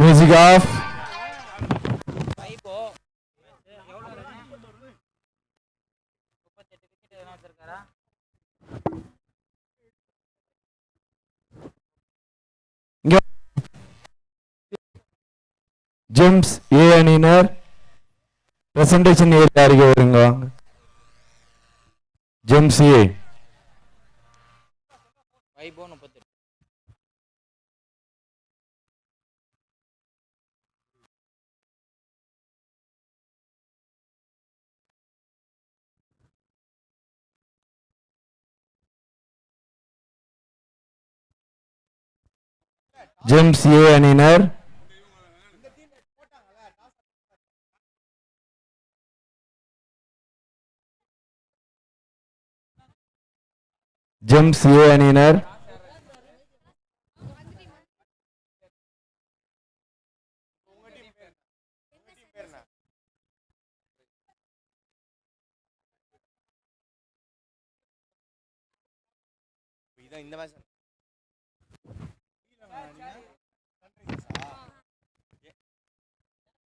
Music off. Gems A அணியினர் presentation area அருகே வருங்க. Gems A Gems A அணியினர் Gems A அணியினர்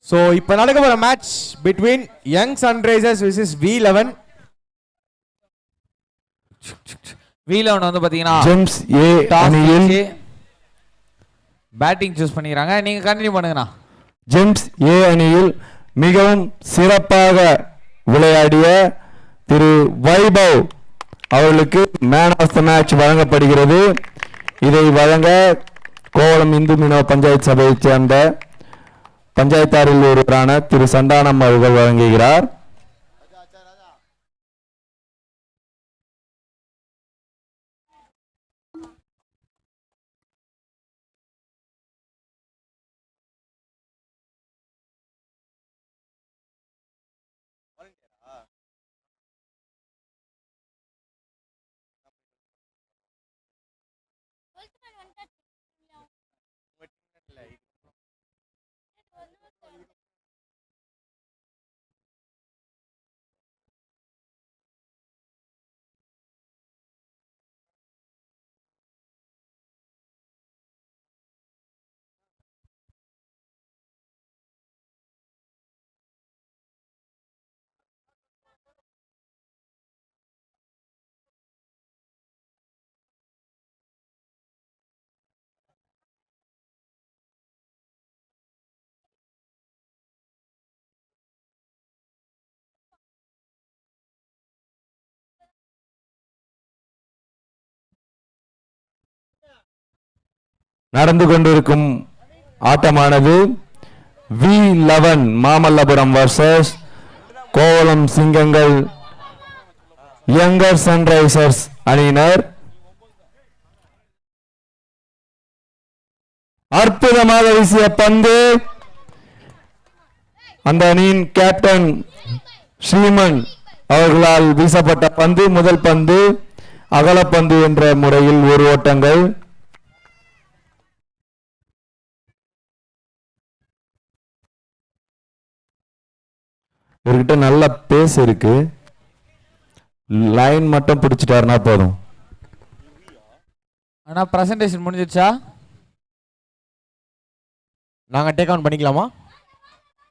So இப்போ நடக்க போற match between Young Sunrisers vs V11. V11 வந்து பாத்தீங்கன்னா Gems A அணியில் பேட்டிங் சூஸ் பண்ணிக்கிறாங்க. நீங்க கண்டினியூ பண்ணுங்கண்ணா. Gems A அணியில் மிகவும் சிறப்பாக விளையாடிய திரு வைபவ் அவர்களுக்கு மேன் ஆஃப் த மேட்ச் வழங்கப்படுகிறது. இதை வழங்க கோவளம் இந்து மீனவ பஞ்சாயத்து சபையைச் சேர்ந்த பஞ்சாயத்தாரில் ஒருவரான திரு சந்தானம் அவர்கள் வழங்குகிறார். நடந்து கொண்டிருக்கும் ஆட்டமானது V11 மாமல்லபுரம் வர்சஸ் கோவளம் சிங்கங்கள் யங்கர் சன்ரைசர்ஸ் அணியினர். அற்புதமாக வீசிய பந்து அந்த அணியின் கேப்டன் ஸ்ரீமன் அவர்களால் வீசப்பட்ட பந்து முதல் பந்து அகலப்பந்து என்ற முறையில் ஒரு ஓட்டங்கள். இவர்கிட்ட நல்ல பேஸ் இருக்கு, லைன் மட்டும் பிடிச்சிட்டாருன்னா போதும். ஆனா பிரசன்டேஷன் முடிஞ்சிருச்சா? நாங்க டேக் ஆன் பண்ணிக்கலாமா?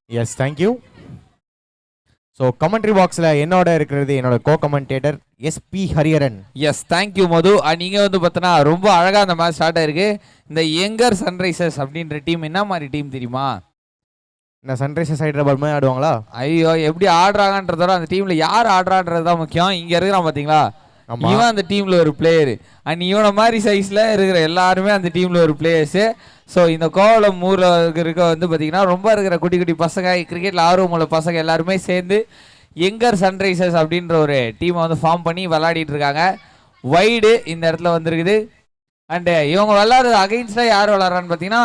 Yes, thank you. ஸோ கமெண்ட்ரி பாக்ஸில் என்னோட இருக்கிறது என்னோட co commentator SP Hariharan. Yes, thank you Madhu. நீங்க வந்து பார்த்தோன்னா ரொம்ப அழகா அந்த மேட்ச் ஸ்டார்ட் ஆயிருக்கு. இந்த யங்கர் சன்ரைசர்ஸ் அப்படின்ற டீம் என்ன மாதிரி டீம் தெரியுமா? இந்த சன்ரைசர்ஸ் ஹைதராபாத் மாதிரி ஆடுவாங்களா? ஐயோ, எப்படி ஆடுறாங்கன்றதோட அந்த டீம்ல யார் ஆடுறான்றது தான் முக்கியம். இங்க இருக்கிறான் பாத்தீங்களா, இவன் அந்த டீம்ல ஒரு பிளேயரு. அண்ட் இவனை மாதிரி சைஸ்ல இருக்கிற எல்லாருமே அந்த டீம்ல ஒரு பிளேயர்ஸு. ஸோ இந்த கோவளம் ஊரில் இருக்க வந்து பார்த்தீங்கன்னா ரொம்ப இருக்கிற குட்டி குட்டி பசங்க, கிரிக்கெட்டில் ஆர்வம் உள்ள பசங்க எல்லாருமே சேர்ந்து யங்கர் சன்ரைசர்ஸ் அப்படின்ற ஒரு டீமை வந்து ஃபார்ம் பண்ணி விளையாடிட்டு இருக்காங்க. வைடு இந்த இடத்துல வந்துருக்குது. அண்டு இவங்க விளாட்றது அகைன்ஸ்டாக யார் விளாட்றான்னு பார்த்தீங்கன்னா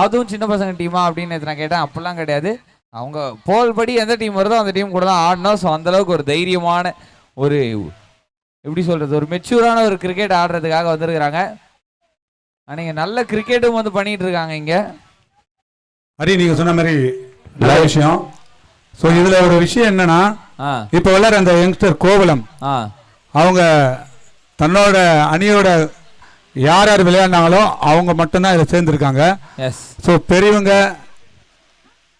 அதுவும் சின்ன பசங்க டீமா அப்படின்னு நான் கேட்டேன். அப்படிலாம் கிடையாது, அவங்க போல் படி எந்த டீம் வருதோ அந்த டீம் கூட தான் ஆடணும். ஸோ அந்தளவுக்கு ஒரு தைரியமான ஒரு எப்படி சொல்கிறது, ஒரு மெச்சூரான ஒரு கிரிக்கெட் ஆடுறதுக்காக வந்திருக்கிறாங்க. நீங்க நல்ல கிரிக்கெட்டும் வந்து பண்ணிட்டு இருக்காங்க இங்க. ஹரி, நீங்க சொன்ன மாதிரி நல்ல விஷயம். ஸோ இதுல ஒரு விஷயம் என்னன்னா, இப்போ விளையாடுற அந்த யங்ஸ்டர் கோவலம் அவங்க தன்னோட அணியோட யார் யார் விளையாடினாங்களோ அவங்க மட்டும்தான் இதில் சேர்ந்துருக்காங்க. எஸ். ஸோ பெரியவங்க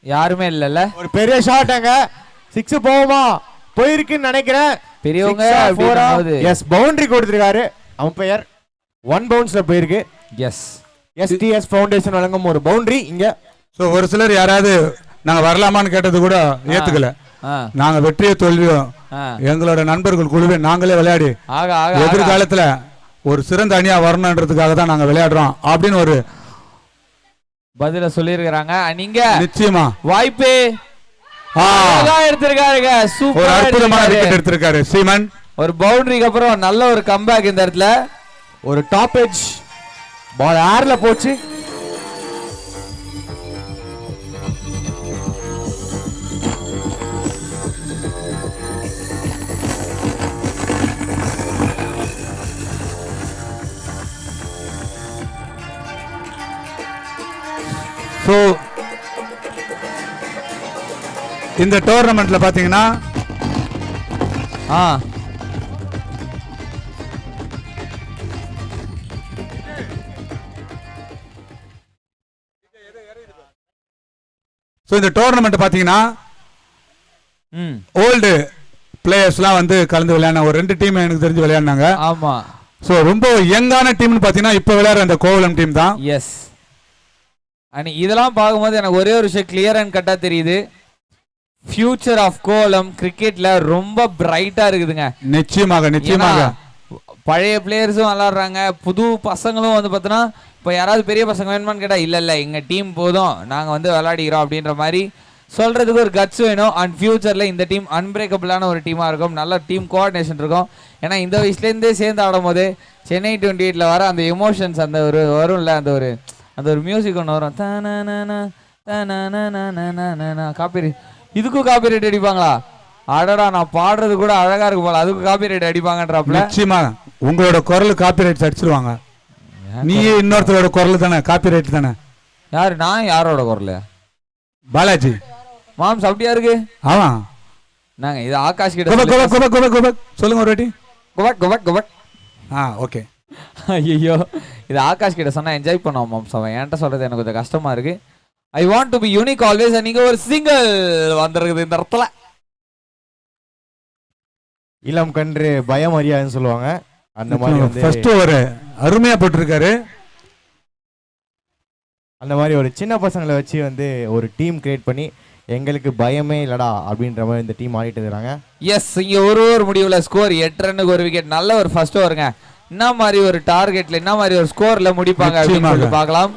யாருமே இல்லைல்ல. ஒரு பெரிய ஷாட்டுங்க, 6 போகுமா, போயிருக்குன்னு நினைக்கிறேன். பெரியவங்க எஸ், பவுண்டரி கொடுத்துருக்காரு அம்பையர். 1 பவுன்ஸ்ல போயிருக்கு. எஸ். எஸ்டிஎஸ் ஃபவுண்டேஷன் வழங்கும் ஒரு பவுண்டரி இங்க. ஸோ ஒரு சிலர் யாராவது நாங்கள் வரலாமான்னு கேட்டது கூட ஏற்றுக்கல. நாங்கள் வெற்றியோ தோல்வியோ எங்களோட நண்பர்கள் குழுவை நாங்களே விளையாடி எதிர்காலத்தில் ஒரு சிறந்த அணியா வரணுன்றதுக்காக தான் நாங்கள் விளையாடுறோம் அப்படின்னு ஒரு பதில சொல்லியிருக்கிறாங்க. நீங்க நிச்சயமா வாய்ப்பு எடுத்திருக்காருங்க. ஒரு அற்புதமான விக்கெட் எடுத்திருக்காரு சீமன். ஒரு பவுண்டரிக்கு அப்புறம் நல்ல ஒரு கம்பேக் இந்த இடத்துல. ஒரு டாப் எட்ஜ் பால் ஏர்ல போச்சு. ஸோ இந்த டோர்னமெண்ட்ல பாத்தீங்கன்னா இந்த டோர்னமெண்ட் பாத்தீங்கன்னா ஓல்டு பிளேயர்ஸ்லாம் வந்து கலந்து விளையாடின ஒரு 2 டீம் எனக்கு தெரிஞ்சு விளையாடினாங்க. ஆமா. ஸோ ரொம்ப யங்கான டீம்னு பாத்தீங்கன்னா இப்ப விளையாடுற அந்த கோவலம் டீம் தான். எஸ். இதெல்லாம் பார்க்கும்போது எனக்கு ஒரே ஒரு விஷயம் கிளியர் அண்ட் கட்டா தெரியுது. ஃபியூச்சர் ஆஃப் கோலம் கிரிக்கெட்ல ரொம்ப பிரைட்டா இருக்குதுங்க. நிச்சயமாக நிச்சயமாக. பழைய பிளேயர்ஸும் விளையாடுறாங்க, புது பசங்களும் வந்து பார்த்தோன்னா இப்போ யாராவது பெரிய பசங்க வேணுமான்னு கேட்டால் இல்லை எங்கள் டீம் போதும் நாங்கள் வந்து விளையாடிக்கிறோம் அப்படின்ற மாதிரி சொல்கிறதுக்கு ஒரு கட்ஸ் வேணும். அண்ட் ஃபியூச்சரில் இந்த டீம் அன்பிரேக்கபிளான ஒரு டீமாக இருக்கும், நல்ல டீம் கோஆர்டினேஷன் இருக்கும். ஏன்னா இந்த வயசுலேருந்தே சேர்ந்து ஆடும் போது சென்னை 28ல் வர அந்த எமோஷன்ஸ் அந்த ஒரு வரும்ல, அந்த ஒரு மியூசிக் ஒன்று வரும். காப்பி இதுக்கும் காப்பி ரைட் அடிப்பாங்களா? அடடா, நான் பாடுறது கூட அழகா இருக்கு போல, அதுக்கு காப்பி ரைட் அடிப்பாங்கன்றப்பல. நிச்சயமா உங்களோட குரல் காப்பி ரைட்ஸ் அடிச்சிருவாங்க. நீ இன்னொருத்தரோட குரல் தானே காப்பி ரைட் தானே? யாரு? நான் யாரோட குரல்? பாலாஜி மாம்ஸ் அப்படியா இருக்கு? ஆமா. நாங்க இது ஆகாஷ் கிட்ட சொல்லுங்க ஒரு வாட்டி. குபக் குபக் குபக். ஓகே. ஐயோ, இது ஆகாஷ் கிட்ட சொன்னா என்ஜாய் பண்ணுவோம் மாம்ஸ். அவன் என்கிட்ட சொல்றது எனக்கு கொஞ்சம் கஷ்டமா இருக்கு. I want to be unique always. நீங்க ஒரு சிங்கிள் வந்திருக்குது இந்த இடத்துல. இளம் கன்று பயம் அறியாதுன்னு சொல்லுவாங்க. அந்த மாதிரி வந்து ஃபர்ஸ்ட் ஒரு அருமையா போட்டிருக்காரு. அந்த மாதிரி ஒரு சின்ன பசங்களை வச்சு வந்து ஒரு டீம் கிரியேட் பண்ணி எங்களுக்கு பயமே இல்லடா அப்படின்ற மாதிரி இந்த டீம் ஆடிட்டு இருக்காங்க. எஸ், இங்க ஒரு முடிவுல ஸ்கோர் 8 ரன்னுக்கு ஒரு விக்கெட். நல்ல ஒரு ஃபர்ஸ்ட் ஓவருங்க. என்ன மாதிரி ஒரு டார்கெட்ல என்ன மாதிரி ஒரு ஸ்கோர்ல முடிப்பாங்க அப்படின்னு சொல்லிட்டு பார்க்கலாம்.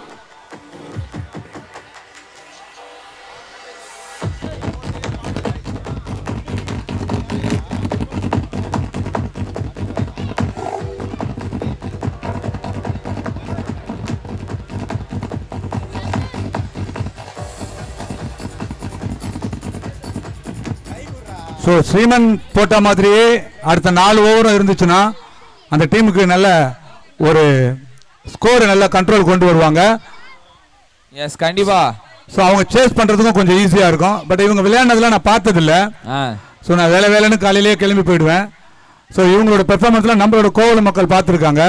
ஸோ ஸ்ரீமன் போட்ட மாதிரியே அடுத்த 4 ஓவரும் இருந்துச்சுன்னா அந்த டீமுக்கு நல்ல ஒரு ஸ்கோர் நல்ல கண்ட்ரோல் கொண்டு வருவாங்க. எஸ், கண்டிப்பா. ஸோ அவங்க சேஸ் பண்ணுறதுக்கும் கொஞ்சம் ஈஸியாக இருக்கும். பட் இவங்க விளையாடுனதுலாம் நான் பார்த்ததில்ல. ஸோ நான் வேலைன்னு காலையிலேயே கிளம்பி போயிடுவேன். ஸோ இவங்களோட பெர்ஃபார்மன்ஸ்லாம் நம்மளோட கோவல மக்கள் பார்த்துருக்காங்க.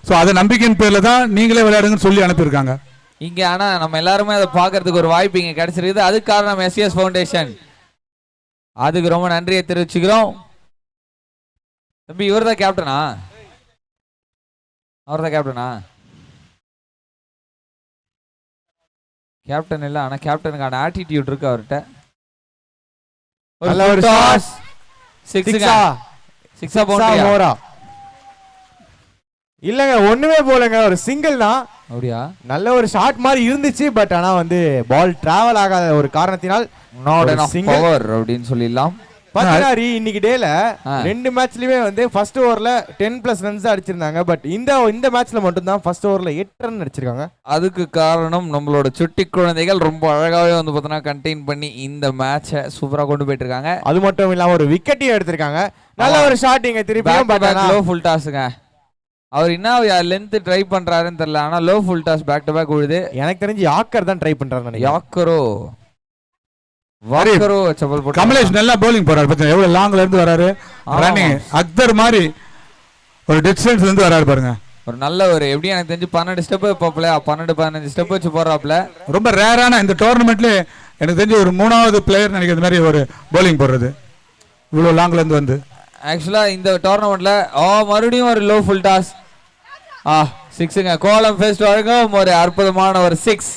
ஸோ அதை நம்பிக்கையின் பேரில் தான் நீங்களே விளையாடுங்கன்னு சொல்லி அனுப்பியிருக்காங்க இங்கே. ஆனால் நம்ம எல்லாருமே அதை பார்க்கறதுக்கு ஒரு வாய்ப்பு இங்கே கிடைச்சிருக்குது. அதுக்கு காரணம் எஸ்சிஎஸ் ஃபவுண்டேஷன். அதுக்கு ரொம்ப நன்றியை தெரிவிச்சுக்கிறோம். தம்பி, இவர் தான் கேப்டனா? அவர் தான் கேப்டனா? கேப்டன் இல்லை, ஆனால் கேப்டனுக்கான ஆட்டிடியூட் இருக்கு அவர்கிட்ட. ஒரு டாஸ் சிக்ஸா போறா இல்லங்க, ஒண்ணுமே போலங்க, ஒரு சிங்கிள் தான். அப்படியா? நல்ல ஒரு ஷாட் மாதிரி இருந்துச்சு. பட் ஆனா வந்து பால் டிராவல் ஆகாத ஒரு காரணத்தினால் பவர் அப்படின்னு சொல்லிடலாம். பாத்தீங்கன்னா இன்னைக்கு டேல 2 மேட்ச்லயுமே வந்து ஃபர்ஸ்ட் ஓவர்ல 10+ ரன்ஸ் அடிச்சிருந்தாங்க. பட் இந்த மேட்ச்ல மட்டும் தான் ஃபர்ஸ்ட் ஓவர்ல 8 ரன் அடிச்சிருக்காங்க. அதுக்கு காரணம் நம்மளோட சுட்டி குழந்தைகள் ரொம்ப அழகாவே வந்து பார்த்தோன்னா கண்டெயின் பண்ணி இந்த மேட்சை சூப்பரா கொண்டு போயிட்டு இருக்காங்க. அது மட்டும் இல்லாம ஒரு விக்கெட்டையும் எடுத்திருக்காங்க. நல்ல ஒரு ஷாட் இங்க திருப்பி லோ ஃபுல் டாஸ்ங்க. அவர் என்ன லென்த் ட்ரை பண்றாருன்னு தெரியல, ஆனா low full toss back to back விழுது. எனக்கு தெரிஞ்சு யாக்கர் தான் ட்ரை பண்றாரு. யாக்கரோ கமலேஷ் நல்லா bowling போறாரு. பாத்தீங்க எவ்வளவு லாங்ல இருந்து வராரு. ரன்னிங் அக்தர் மாதிரி ஒரு டிஸ்டன்ஸ்ல இருந்து வராரு பாருங்க. ஒரு நல்ல ஒரு எப்படி எனக்கு தெரிஞ்சு 12 ஸ்டெப் வைப்பாப்ல, 12-15 ஸ்டெப் வச்சு போறாப்ல. ரொம்ப ரேரான இந்த டோர்னமெண்ட்ல எனக்கு தெரிஞ்சு ஒரு 3வது பிளேயர் நினைக்கிற மாதிரி ஒரு bowling போடுறது இவ்வளவு லாங்ல இருந்து வந்து. ஆக்சுவலா இந்த டோர்னமெண்ட்ல மறுபடியும் ஒரு லோ ஃபுல் டாஸ். 6ங்க. கோலம் ஃபேஸ்ட் வரைக்கும் ஒரு அற்புதமான ஒரு 6.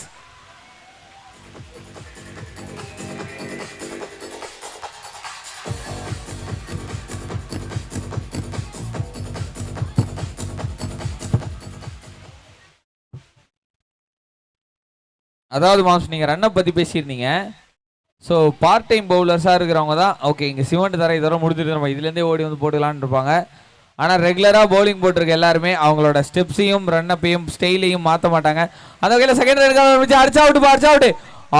அதாவது மாம்ஸ் நீங்க ரன்னை பத்தி பேசியிருந்தீங்க. ஸோ பார்ட் டைம் பவுலர்ஸாக இருக்கிறவங்க தான் ஓகே இங்கே சிமெண்ட் தர இதெல்லாம் முடிஞ்சிட்டு நம்ம இதுலேருந்தே ஓடி வந்து போட்டுக்கலான்னு இருப்பாங்க. ஆனால் ரெகுலராக பவுலிங் போட்டிருக்க எல்லாருமே அவங்களோட ஸ்டெப்ஸையும் ரன்னப்பையும் ஸ்டைலையும் மாற்ற மாட்டாங்க. அந்த வகையில் செகண்ட் ரன் அடிச்சா அவுட்டு.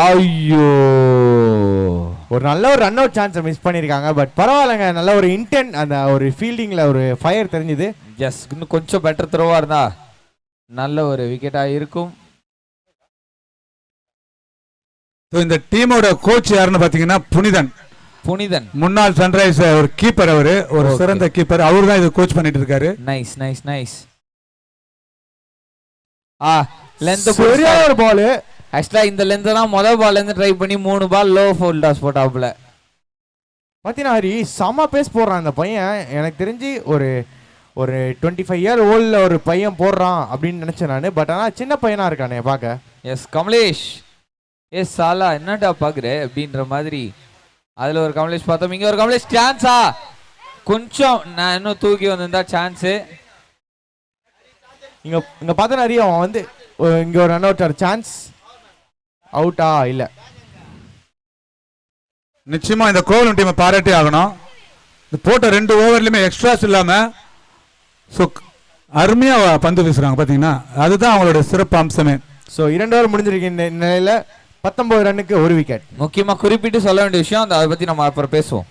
ஐயோ, ஒரு நல்ல ஒரு ரன் அவுட் சான்ஸை மிஸ் பண்ணியிருக்காங்க. பட் பரவாயில்லைங்க, நல்ல ஒரு இன்டென்ட், அந்த ஒரு ஃபீல்டிங்கில் ஒரு ஃபயர் தெரிஞ்சுது. எஸ், இன்னும் கொஞ்சம் பெட்டர் த்ரோவாக இருந்தா நல்ல ஒரு விக்கெட்டாக இருக்கும். இந்த டீமோட கோச் யாருன்னு பாத்தீங்கன்னா புனிதன், முன்னாள் சன்ரைஸ் ஒரு கீப்பர். அவரு ஒரு சிறந்த கீப்பர். அவரு தான் இது கோச் பண்ணிட்டு இருக்காரு. நைஸ். லெந்த் சரியா ஒரு பால். ஆக்சுவலா இந்த லெந்த் தான் முதல் பால்ல இருந்து ட்ரை பண்ணி 3 பால் லோ ஃபுல் டாஸ் போட்டாப்ல. பார்த்தீங்கன்னா ஹரி செம பேஸ் போடுறான் அந்த பையன். எனக்கு தெரிஞ்சு ஒரு 25 இயர் ஓல்டில் ஒரு பையன் போடுறான் அப்படின்னு நினைச்சேன் நான். பட் ஆனால் சின்ன பையனா இருக்கானே பார்க்க. எஸ் கமலேஷ், எஸ் சாலா என்னடா பாக்குற அப்படின்ற மாதிரி அதுல ஒரு கமலேஷ் பார்த்தோம். இங்க ஒரு கமலேஷ் சான்ஸா கொஞ்சம் நான் இன்னும் தூக்கி வந்திருந்தா சான்ஸ். இங்க பார்த்த நிறைய அவன் வந்து இங்க ஒரு ரன் அவுட் சான்ஸ் அவுட்டா இல்ல. நிச்சயமா இந்த கோவலம் டீமை பாராட்டி ஆகணும். இந்த போட்ட 2 ஓவர்லயுமே எக்ஸ்ட்ராஸ் இல்லாம அருமையா பந்து வீசுறாங்க பாத்தீங்கன்னா. அதுதான் அவங்களோட சிறப்பு அம்சமே. ஸோ 2 ஓவர் முடிஞ்சிருக்கு இந்த நிலையில 19 ரன்னுக்கு 1 விக்கெட். முக்கியமா குறிப்பிட்டு சொல்ல வேண்டிய விஷயம், அதை பத்தி நம்ம அப்புறம் பேசுவோம்.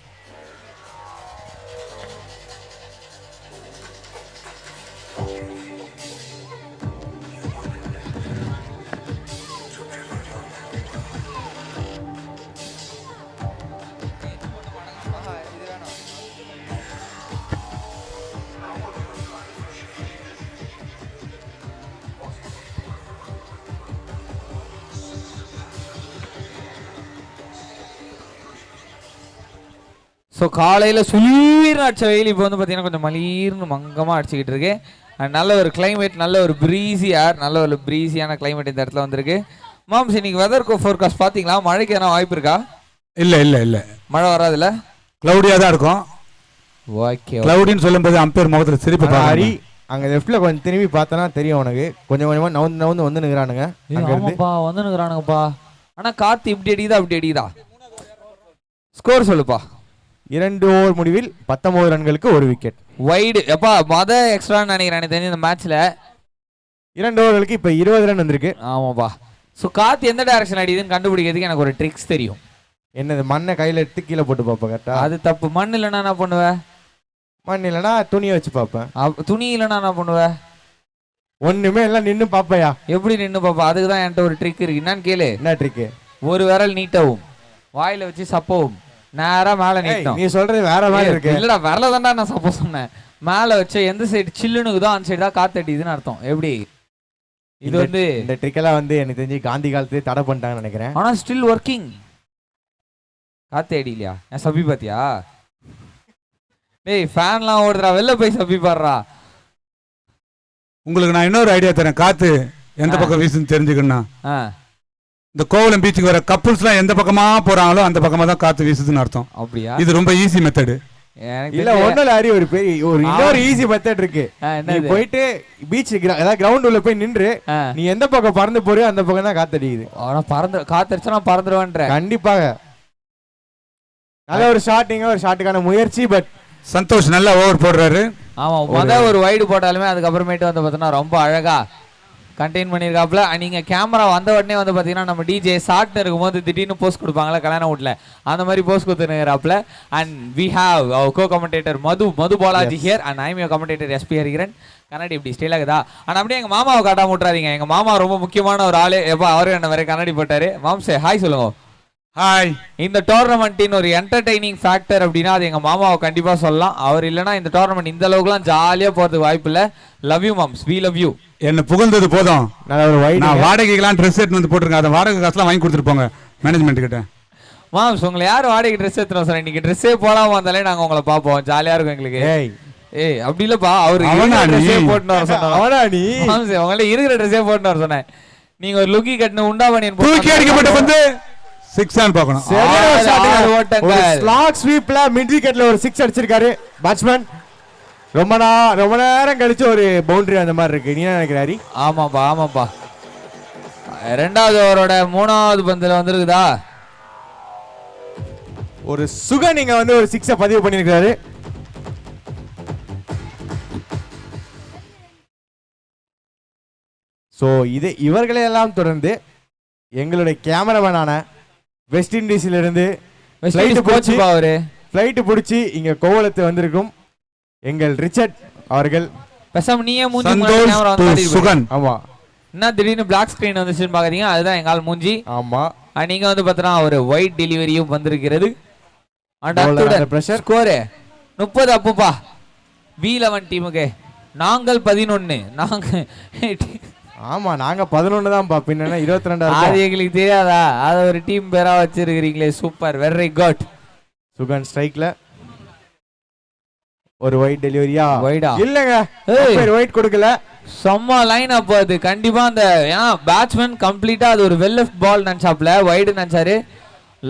ஸோ காலையில் சுளீர்னு அடிச்ச வெயில் இப்போ வந்து பார்த்தீங்கன்னா கொஞ்சம் மலீர்னு மங்கமாக அடிச்சுக்கிட்டு இருக்கு. நல்ல ஒரு கிளைமேட், நல்ல ஒரு ப்ரீஸி ஏர், நல்ல ஒரு ப்ரீஸியான கிளைமேட் இந்த இடத்துல வந்திருக்கு. மாம்ஸ் இன்னைக்கு வெதர் ஃபோர்காஸ்ட் பார்த்தீங்களா? மழைக்கு எதனா வாய்ப்பு இருக்கா? இல்லை மழை வராதுல்ல, கிளவுடியாக தான் இருக்கும். ஓகே, கிளவுடின்னு சொல்லும்போது அம்பேர் முகத்தில் சிரிப்பு பாரி. அங்கே லெஃப்டில் கொஞ்சம் திரும்பி பார்த்தனா தெரியும் உனக்கு. கொஞ்சம் கொஞ்சமாக நவுந்து வந்து நிற்கிறானுங்க. ஆமாப்பா வந்து நிற்கிறானுங்கப்பா. ஆனால் காற்று இப்படி அடிக்குதா அப்படி அடிக்குதா? ஸ்கோர் சொல்லுப்பா. 2 ஓவர் முடிவில் 19 ரன்களுக்கு 1 விக்கெட். வைடு எப்பா எக்ஸ்ட்ரான்னு நினைக்கிறேன் எனக்கு தெரிஞ்ச இந்த மேட்ச்ல. 2 ஓவர்களுக்கு இப்போ 20 ரன் வந்திருக்கு. ஆமாப்பா. ஸோ காற்று எந்த டைரக்ஷன் அடிக்குதுன்னு கண்டுபிடிக்கிறதுக்கு எனக்கு ஒரு ட்ரிக்ஸ் தெரியும். என்னது? மண்ணை கையில் எடுத்து கீழே போட்டு பார்ப்பேன். கரெக்டா? அது தப்பு. மண் இல்லைன்னா என்ன பண்ணுவேன்? மண் இல்லைன்னா துணியை வச்சு பார்ப்பேன். துணி இல்லைன்னா என்ன பண்ணுவேன்? ஒண்ணுமே எல்லாம் நின்று பார்ப்பையா? எப்படி நின்று பார்ப்பா? அதுக்கு தான் என்கிட்ட ஒரு ட்ரிக் இருக்கு. என்னன்னு கேளு. என்ன ட்ரிக்கு? ஒரு விரல் நீட்டவும், வாயில வச்சு சப்பவும், நேரா மேல நீட்டணும். நீ சொல்றது வேற மாதிரி இருக்கு. இல்லடா, விரல தான்டா நான் சப்போஸ் சொன்னேன். மேல வச்சு எந்த சைடு சில்லுனுக்குதோ அந்த சைடு தான் காத்து அடிக்குதுன்னு அர்த்தம். எப்படி? இது வந்து இந்த ட்ரிக்கெல்லாம் வந்து எனக்கு தெரிஞ்சு காந்தி காலத்துல தடை பண்ணிட்டாங்கன்னு நினைக்கிறேன். ஆனா ஸ்டில் ஒர்க்கிங். காத்து அடிக்கலையா? ஏன் சப்பி பாத்தியா? டேய் ஃபேன்லாம் ஓடுறா, வெளில போய் சப்பி பாடுறா. உங்களுக்கு நான் இன்னொரு ஐடியா தரேன். காத்து எந்த பக்கம் வீசுன்னு தெரிஞ்சுக்கணும். இந்த கோவலம் பீச்சுக்கு வர கப்புள்ஸ்லாம் எந்த பக்கமா போறாங்களோ அந்த பக்கமா தான் காத்து வீசுதுன்னு அர்த்தம். அப்படியா? இது ரொம்ப ஈஸி மெத்தடு. இல்ல ஒண்ணுல அறி ஒரு பெரிய ஒரு இன்னொரு ஈஸி மெத்தட் இருக்கு. நீ போயிட்டு பீச் அதாவது கிரவுண்ட் உள்ள போய் நின்று நீ எந்த பக்கம் பறந்து போறியோ அந்த பக்கம் தான் காத்து அடிக்குது. ஆனா பறந்து காத்தடிச்சா நான் பறந்துருவேன்ற. கண்டிப்பாக நல்ல ஒரு ஷாட்டுக்கான முயற்சி. பட் சந்தோஷ் நல்லா ஓவர் போடுறாரு. ஆமா, ஒரு வைடு போட்டாலுமே அதுக்கப்புறமேட்டு வந்து பார்த்தீங்கன்னா ரொம்ப அழகா கண்டெயின் பண்ணியிருக்காப்புல. நீங்க கேமரா வந்த உடனே வந்து பார்த்தீங்கன்னா நம்ம டிஜே ஷார்ட்னு இருக்கும்போது திடீர்னு போஸ்ட் கொடுப்பாங்களா கல்யாண வீட்டில், அந்த மாதிரி போஸ்ட் கொடுத்துருக்கிறாப்புல. And we have co commentator Madhu Balaji here and I am your commentator SP Hariharan. கண்ணாடி இப்படி ஸ்டைலாக இருக்குதா? ஆனால் அப்படியே எங்கள் மாமாவை காட்டாம விட்றாதீங்க. எங்கள் மாமா ரொம்ப முக்கியமான ஒரு ஆளு. எப்போ அவரும் என்ன வேற கண்ணாடி போட்டாரு. மாம்சே ஹாய் சொல்லுங்க. ஹாய். இந்த டோர்னமெண்ட்டின் ஒரு என்டர்டைனிங் ஃபேக்டர் அப்படின்னா அது எங்க மாமாவை கண்டிப்பா சொல்லலாம். அவர் இல்லைன்னா இந்த டோர்னமெண்ட் இந்த அளவுக்குலாம் ஜாலியா போறதுக்கு வாய்ப்பு இல்ல. லவ் யூ மாம்ஸ், வி லவ் யூ. என்ன புகழ்ந்தது போதும். நான் வாடகைக்கெல்லாம் ட்ரெஸ் எடுத்து வந்து போட்டிருக்கேன். அதை வாடகை காசுலாம் வாங்கி கொடுத்துட்டு போங்க மேனேஜ்மெண்ட் கிட்ட. மாம்ஸ் உங்களை யார் வாடகை ட்ரெஸ் எடுத்துறோம் சார்? இன்னைக்கு ட்ரெஸ்ஸே போடாம வந்தாலே நாங்க உங்களை பார்ப்போம், ஜாலியா இருக்கும் எங்களுக்கு. ஏய் அப்படி இல்லப்பா, அவரு ட்ரெஸ்ஸே போட்டுன்னு வர சொன்னாங்க. மாம்ஸ் உங்கள இருக்கிற ட்ரெஸ்ஸே போட்டுன்னு வர சொன்னேன். நீங்க ஒரு லுங்கி கட்டின உண்டாவணியன் தூக்கி அடிக்கப்பட்ட வந்து 6 ஆன் பார்க்கணும். ஸ்லாக் ஸ்வீப்ல மிட் விக்கெட்ல ஒரு 6 அடிச்சிருக்காரு பேட்ஸ்மேன். ரொம்ப நேரம் கழிச்சு ஒரு பவுண்டரி அந்த மாதிரி இருக்கு. நீ என்ன நினைக்கிறாரி? ஆமாப்பா. ரெண்டாவது ஓவரோட 3வது பந்துல வந்திருக்குதா ஒரு சுகன் நீங்க வந்து ஒரு 6 பதிவு பண்ணிருக்காரு. சோ இது இவர்களையெல்லாம் தொடர்ந்து எங்களுடைய கேமராமேனான வெஸ்ட் இண்டீஸ்ல இருந்து ஃளைட் பிடிச்சி இங்க கோவலத்து வந்திருக்கும் எங்கள் ரிச்சர்ட் அவர்கள். பேசாம நீயே மூஞ்சி சுகன். ஆமா, என்ன திடீர்னு பிளாக் ஸ்கிரீன் வந்துச்சுன்னு பாக்குறீங்க, அதுதான் எங்கால் மூஞ்சி. ஆமா, நீங்க வந்து பார்த்தா ஒரு ஒயிட் டெலிவரியும் வந்திருக்கிறது. ஸ்கோர் 30 அப்புப்பா. B11 டீமுக்கு நாங்கள் 11. ஆமா நாங்க 11 தான் பா. பின்ன 22 அது எங்களுக்கு தெரியாதா? அது ஒரு டீம் பேரா வச்சிருக்கீங்களே, சூப்பர், வெரி குட். சுகன் ஸ்ட்ரைக்ல ஒரு ஒயிட் டெலிவரியா? ஒயிடா இல்லங்க, ஒயிட் கொடுக்கல. செம்ம லைன் அப் அது கண்டிப்பா. அந்த ஏன்னா பேட்ஸ்மேன் கம்ப்ளீட்டா அது ஒரு வெல் லெஃப்ட் பால் நினைச்சாப்ல, வைடு நினைச்சாரு.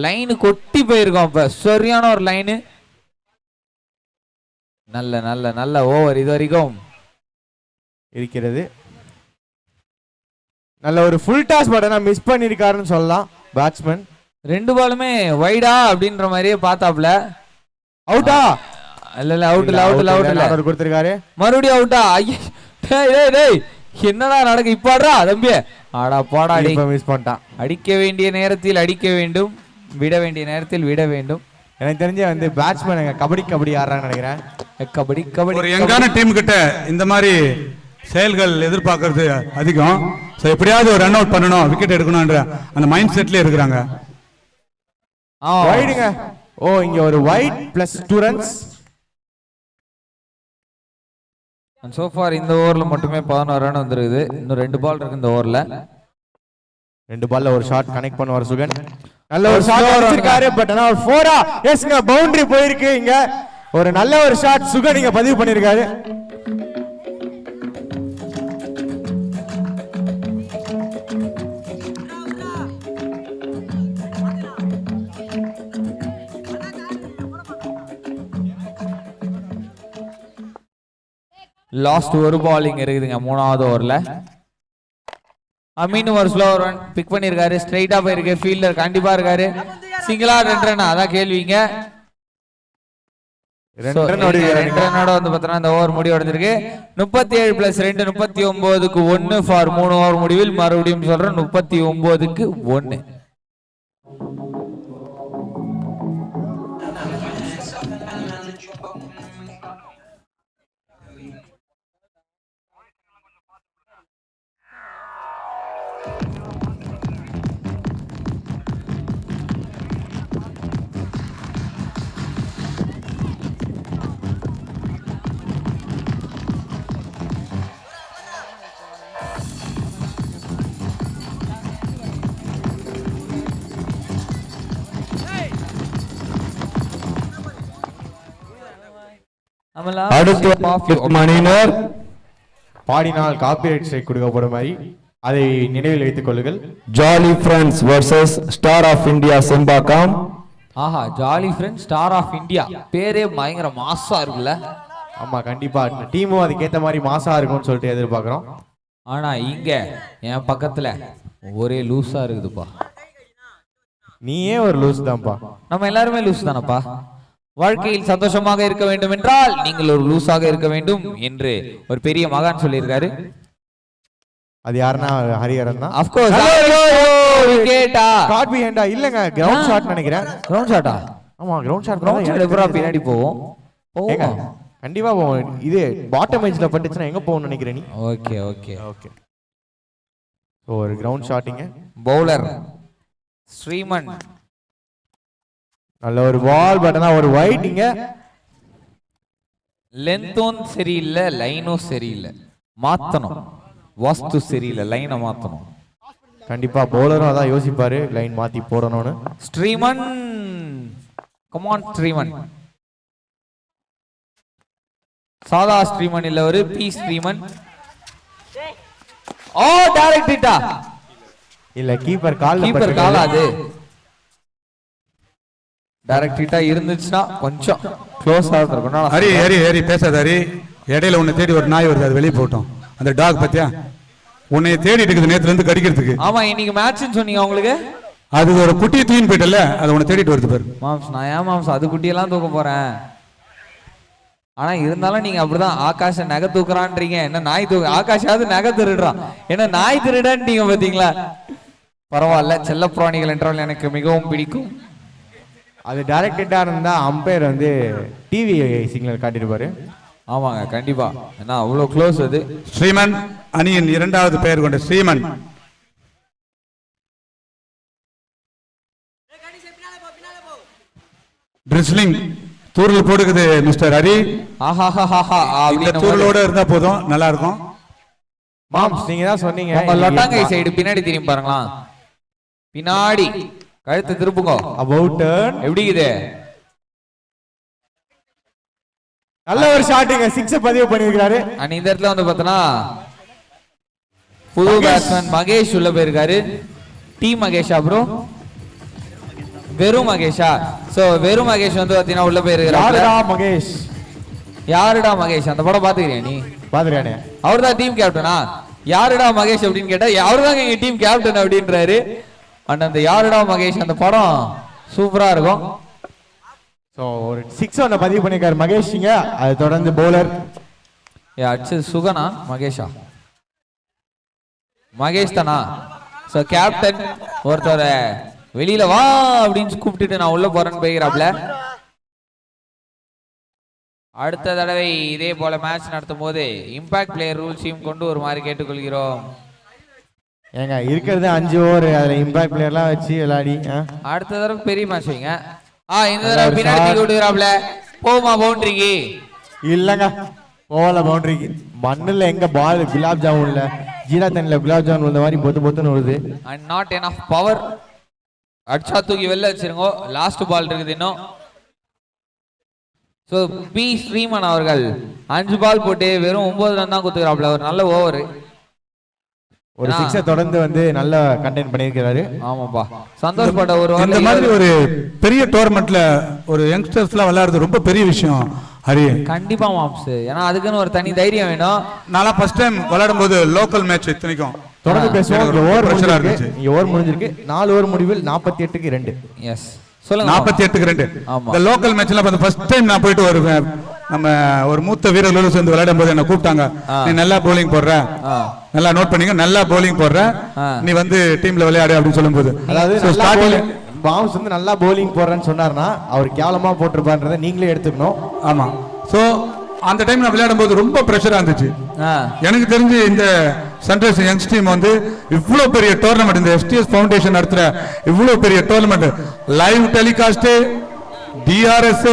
லைனு கொட்டி போயிருக்கோம். அப்ப சரியான ஒரு லைனு. நல்ல நல்ல நல்ல ஓவர் இது வரைக்கும் இருக்கிறது. நல்ல ஒரு ஃபுல் டாஸ் பட்டனா மிஸ் பண்ணிருக்காருன்னு சொல்லலாம் பேட்ஸ்மேன். 2 பாலுமே வைடா அப்படின்ற மாதிரியே பார்த்தாப்ல. அவுட்டா? இல்ல அவுட் கொடுத்திருக்காரு. மறுபடியும் அவுட்டா? டேய் என்னடா நடக்கு இப்பாடா தம்பி? ஆடா போடா, மிஸ் பண்ணிட்டான். அடிக்க வேண்டிய நேரத்தில் அடிக்க வேண்டும், விட வேண்டிய நேரத்தில் விட வேண்டும். எனக்கு தெரிஞ்ச வந்து பேட்ஸ்மேன் கபடி ஆடுறாங்கன்னு நினைக்கிறேன். கபடி ஒரு யங்கான டீம் கிட்ட இந்த மாதிரி செயல்கள் எதிர்பார்க்கறது அதிகம். சோ எப்படியாவது ஒரு ரன் அவுட் பண்ணணும், விக்கெட் எடுக்கணும்ன்ற அந்த மைண்ட் செட்ல இருக்கிறாங்க. வைடுங்க. ஓ இங்க ஒரு wide plus 2 runs. So for இந்த ஓவர்ல மட்டுமே 11 ரன் வந்திருக்குது. இன்னும் 2 பால் இருக்கு இந்த ஓவர்ல. 2 பால்ல ஒரு ஷாட் கனெக்ட் பண்ணுவார் சுகன். நல்ல ஒரு ஷாட் அடிச்சிருக்காரு. பட் ஆனா ஒரு 4 எஸ்ங்க பவுண்டரி போயிருக்கு. இங்க ஒரு நல்ல ஒரு ஷாட் சுகன் இங்க பதிவு பண்ணிருக்காரு. லாஸ்ட் ஒரு பாலிங் இருக்குதுங்க 3வது ஓவர்ல. அமீன் ஒரு ஸ்லோ ரன் பிக் பண்ணிருக்காரு. ஸ்ட்ரைட்டா போயிருக்கு. ஃபீல்டர் கண்டிப்பா இருக்காரு. சிங்கிளா 2 ரன்? அதான் கேள்விங்க. 2 ரன்னோட வந்து பார்த்தா இந்த ஓவர் முடிவு அடைஞ்சிருக்கு. 37 + 2 39க்கு 1 ஃபார் 3 ஓவர் முடிவில். மறுபடியும் சொல்றேன் 39க்கு 1. மணினர் பாடினால் காப்பிரைட் ஸ்ட்ரைக் கொடுக்கப்படும் மாதிரி அதை நினைவில் வைத்துக் கொள்ளுங்கள். Jolly friends versus star of India Sembakkam. ஆஹா, jolly friends star of India பேரே பயங்கர மாசா இருக்குல்ல? ஆமா கண்டிப்பா டீமும் அதுக்கேத்த மாதிரி மாசா இருக்கும்னு சொல்லிட்டு எதிர்பார்க்கிறோம். ஆனா இங்க என் பக்கத்துல ஒரே லூஸா இருக்குதுப்பா. நீயே ஒரு லூஸ் தான்ப்பா. நம்ம எல்லாருமே லூஸ் தானப்பா. வாழ்க்கையில் சந்தோஷமாக இருக்க வேண்டும் என்றால் நீங்கள் ஒரு லூஸாக இருக்க வேண்டும் என்று ஒரு பெரிய மகான் சொல்லியிருக்காரு. அது யாருன்னா ஹரிஹரன் தான். Of course. விக்கெட்டா? காட் பிஹைண்டா? இல்லங்க, கிரவுண்ட் ஷாட் நினைக்கிறேன். கிரவுண்ட் ஷாட்டா? ஆமா கிரவுண்ட் ஷாட். கிரவுண்ட் ஷாட் எப்பறா பின்னாடி போவோம்? போங்க கண்டிப்பா போவோம். இது பாட்டம் எட்ஜ்ல பட்டுச்சுனா எங்க போவோம்னு நினைக்கிறேன் நீ? Okay okay okay. ஒரு கிரவுண்ட் ஷாட்டிங்க. பவுலர் ஸ்ரீமன் நல்ல ஒரு பால், பட் ஆனா ஒரு வைட். இங்க லென்த்தும் சரியில்லை, லைனும் சரியில்லை. மாத்தணும், வாஸ்து சரியில்லை, லைனை மாத்தணும். கண்டிப்பா பவுலரும் அதான் யோசிப்பாரு, லைன் மாத்தி போடணும்னு. ஸ்ரீமன், கமான் ஸ்ரீமன். சாதா ஸ்ரீமன் இல்ல, ஒரு பி ஸ்ரீமன். ஓ டைரக்ட் ஹிட்டா இல்ல, கீப்பர் கால்ல கீப்பர் காலா? அது டைரக்ட் ஹிட்டா இருந்துச்சுன்னா கொஞ்சம் க்ளோஸா இருக்கும். ஹரி ஹரி ஹரி பேசாத ஹரி. இடையில உன்னை தேடி ஒரு நாய் வருது, அது வெளியே போட்டோம். அந்த டாக் பத்தியா உன்னை தேடிட்டு இருக்குது நேத்துல இருந்து கடிக்கிறதுக்கு. ஆமா, இன்னைக்கு மேட்ச்னு சொன்னீங்க உங்களுக்கு. அது ஒரு குட்டியை தூக்கின்னு போயிட்டல, அது உன்னை தேடிட்டு வருது பாரு. மாம்ஸ், நான் ஏன் மாம்ஸ் அது குட்டியெல்லாம் தூக்க போறேன்? ஆனா இருந்தாலும் நீங்க அப்படிதான் ஆகாஷ நகை தூக்குறான்றீங்க. என்ன நாய் தூக்கு, ஆகாஷாவது நகை திருடுறான், என்ன நாய் திருடன்றீங்க பாத்தீங்களா? பரவாயில்ல, செல்ல பிராணிகள் என்றால் எனக்கு மிகவும் பிடிக்கும். அது டைரக்டா இருந்தா அம்பையர் வந்து டிவி சிக்னல் காட்டிருப்பாரு. ஆமாங்க, கண்டிப்பா. ஏன்னா அவ்வளவு க்ளோஸ் அது. ஸ்ரீமன் அணியின் இரண்டாவது பெயர் கொண்ட ஸ்ரீமன். ட்ரிஸ்லிங் தூரல் போடுக்குது மிஸ்டர் ஹரி. இந்த தூரலோட இருந்தா போதும், நல்லா இருக்கும். மாம்ஸ், நீங்க தான் சொன்னீங்க லொட்டாங்கை சைடு பின்னாடி திரும்பி பாருங்களா. பின்னாடி கழுத்து திருப்புங்க. About turn. எப்படி இது? நல்ல ஒரு ஷாட்டுங்க, 6 பதிவு பண்ணிருக்காரு. அண்ட் இந்த இடத்துல வந்து பார்த்தனா புது பேட்ஸ்மேன் மகேஷ் உள்ள போயிருக்காரு. டி மகேஷா ப்ரோ? வெறும் மகேஷா? சோ வெறும் மகேஷ் வந்து பாத்தீங்கன்னா உள்ள போயிருக்காரு. யாருடா மகேஷ்? யாருடா மகேஷ்? அந்த படம் பாத்துக்கிறியா நீ? பாத்துறானே. அவர்தான் டீம் கேப்டனா? யாருடா மகேஷ் அப்படின்னு கேட்டா அவர்தான் எங்க டீம் கேப்டன் அப்படின்றாரு. அண்ட் அந்த யாருடா மகேஷ் அந்த படம் சூப்பரா இருக்கும். சோ ஒரு 6 ஒன்னு பதிவு பண்ணிருக்காரு மகேஷ்ங்க. அது தொடர்ந்து பவுலர் அடிச்சது சுகனா மகேஷா? மகேஷ் தானா? சோ கேப்டன் ஒருத்தர வெளியில வா அப்படின்னு கூப்பிட்டுட்டு நான் உள்ள போறேன்னு போய்கிறாப்ல. அடுத்த தடவை இதே போல மேட்ச் நடத்தும் போது இம்பாக்ட் பிளேயர் ரூல்ஸையும் கொண்டு ஒரு மாதிரி கேட்டுக்கொள்கிறோம். ஏங்க இருக்கிறது 5 ஓவர், அதுல இம்பாக்ட் பிளேயர்லாம் வச்சு விளையாடி அடுத்த தடவை பெரிய மேட்ச் வைங்க. இந்த தடவை பின்னாடி தூக்கி விட்டுறாப்ல. போமா பவுண்டரிக்கு? இல்லங்க, போல பவுண்டரிக்கு. மண்ணுல எங்க பால்? குலாப் ஜாமுன்ல ஜீரா தண்ணில குலாப் ஜாமுன் இந்த மாதிரி பொத்து பொத்துன்னு வருது. And not enough power. அடிச்சா தூக்கி வெளில வச்சிருங்க. லாஸ்ட் பால் இருக்குது இன்னும். சோ பி ஸ்ரீமன் அவர்கள் 5 பால் போட்டு வெறும் 9 ரன் தான் குத்துக்கிறாப்ல. ஒரு நல்ல ஓவர். ஒரு 6 தொடர்ந்து வந்து நல்ல கண்டெய்ன் பண்ணியிருக்கிறாரு. ஆமாப்பா, சந்தோஷப்பட்ட ஒரு இந்த மாதிரி ஒரு பெரிய டோர்னமெண்ட்ல ஒரு யங்ஸ்டர்ஸ்லாம் விளையாடுறது ரொம்ப பெரிய விஷயம் ஹரி. கண்டிப்பா மாம்ஸ், ஏன்னா அதுக்குன்னு ஒரு தனி தைரியம் வேணும். நான் ஃபர்ஸ்ட் டைம் விளையாடும் போது லோக்கல் மேட்ச் இத்தனைக்கும் தொடர்ந்து பேசுவோம். ஓவர் முடிஞ்சிருக்கு. இங்க ஓவர் முடிஞ்சிருக்கு. 4 ஓவர் முடிவில் 48க்கு 2. எஸ் சொல்லுங்க. 48க்கு 2. இந்த லோக்கல் மேட்ச்ல பார்த்து ஃபர்ஸ்ட் டைம் நான் போயிட்டு வருவேன். நம்ம ஒரு மூத்த வீரர்களோடு சேர்ந்து விளையாடும் போது என்ன கூப்பிட்டாங்க. நீ நல்லா பவுலிங் போடுற, நல்லா நோட் பண்ணிக்க, நல்லா பவுலிங் போடுற, நீ வந்து டீம்ல விளையாடு அப்படின்னு சொல்லும்போது, அதாவது பாம்ஸ் வந்து நல்லா பவுலிங் போடுறேன்னு சொன்னார்னா அவர் கேவலமா போட்டிருப்பான்றதை நீங்களே எடுத்துக்கணும். ஆமா. சோ அந்த டைம் நான் விளையாடும் போது ரொம்ப பிரஷரா இருந்துச்சு. எனக்கு தெரிஞ்சு இந்த சன்ரைஸ் யங்ஸ் டீம் வந்து இவ்வளவு பெரிய டோர்னமெண்ட், இந்த எஸ்டிஎஸ் ஃபவுண்டேஷன் நடத்துற இவ்வளவு பெரிய டோர்னமெண்ட், லைவ் டெலிகாஸ்ட், டிஆர்எஸ்,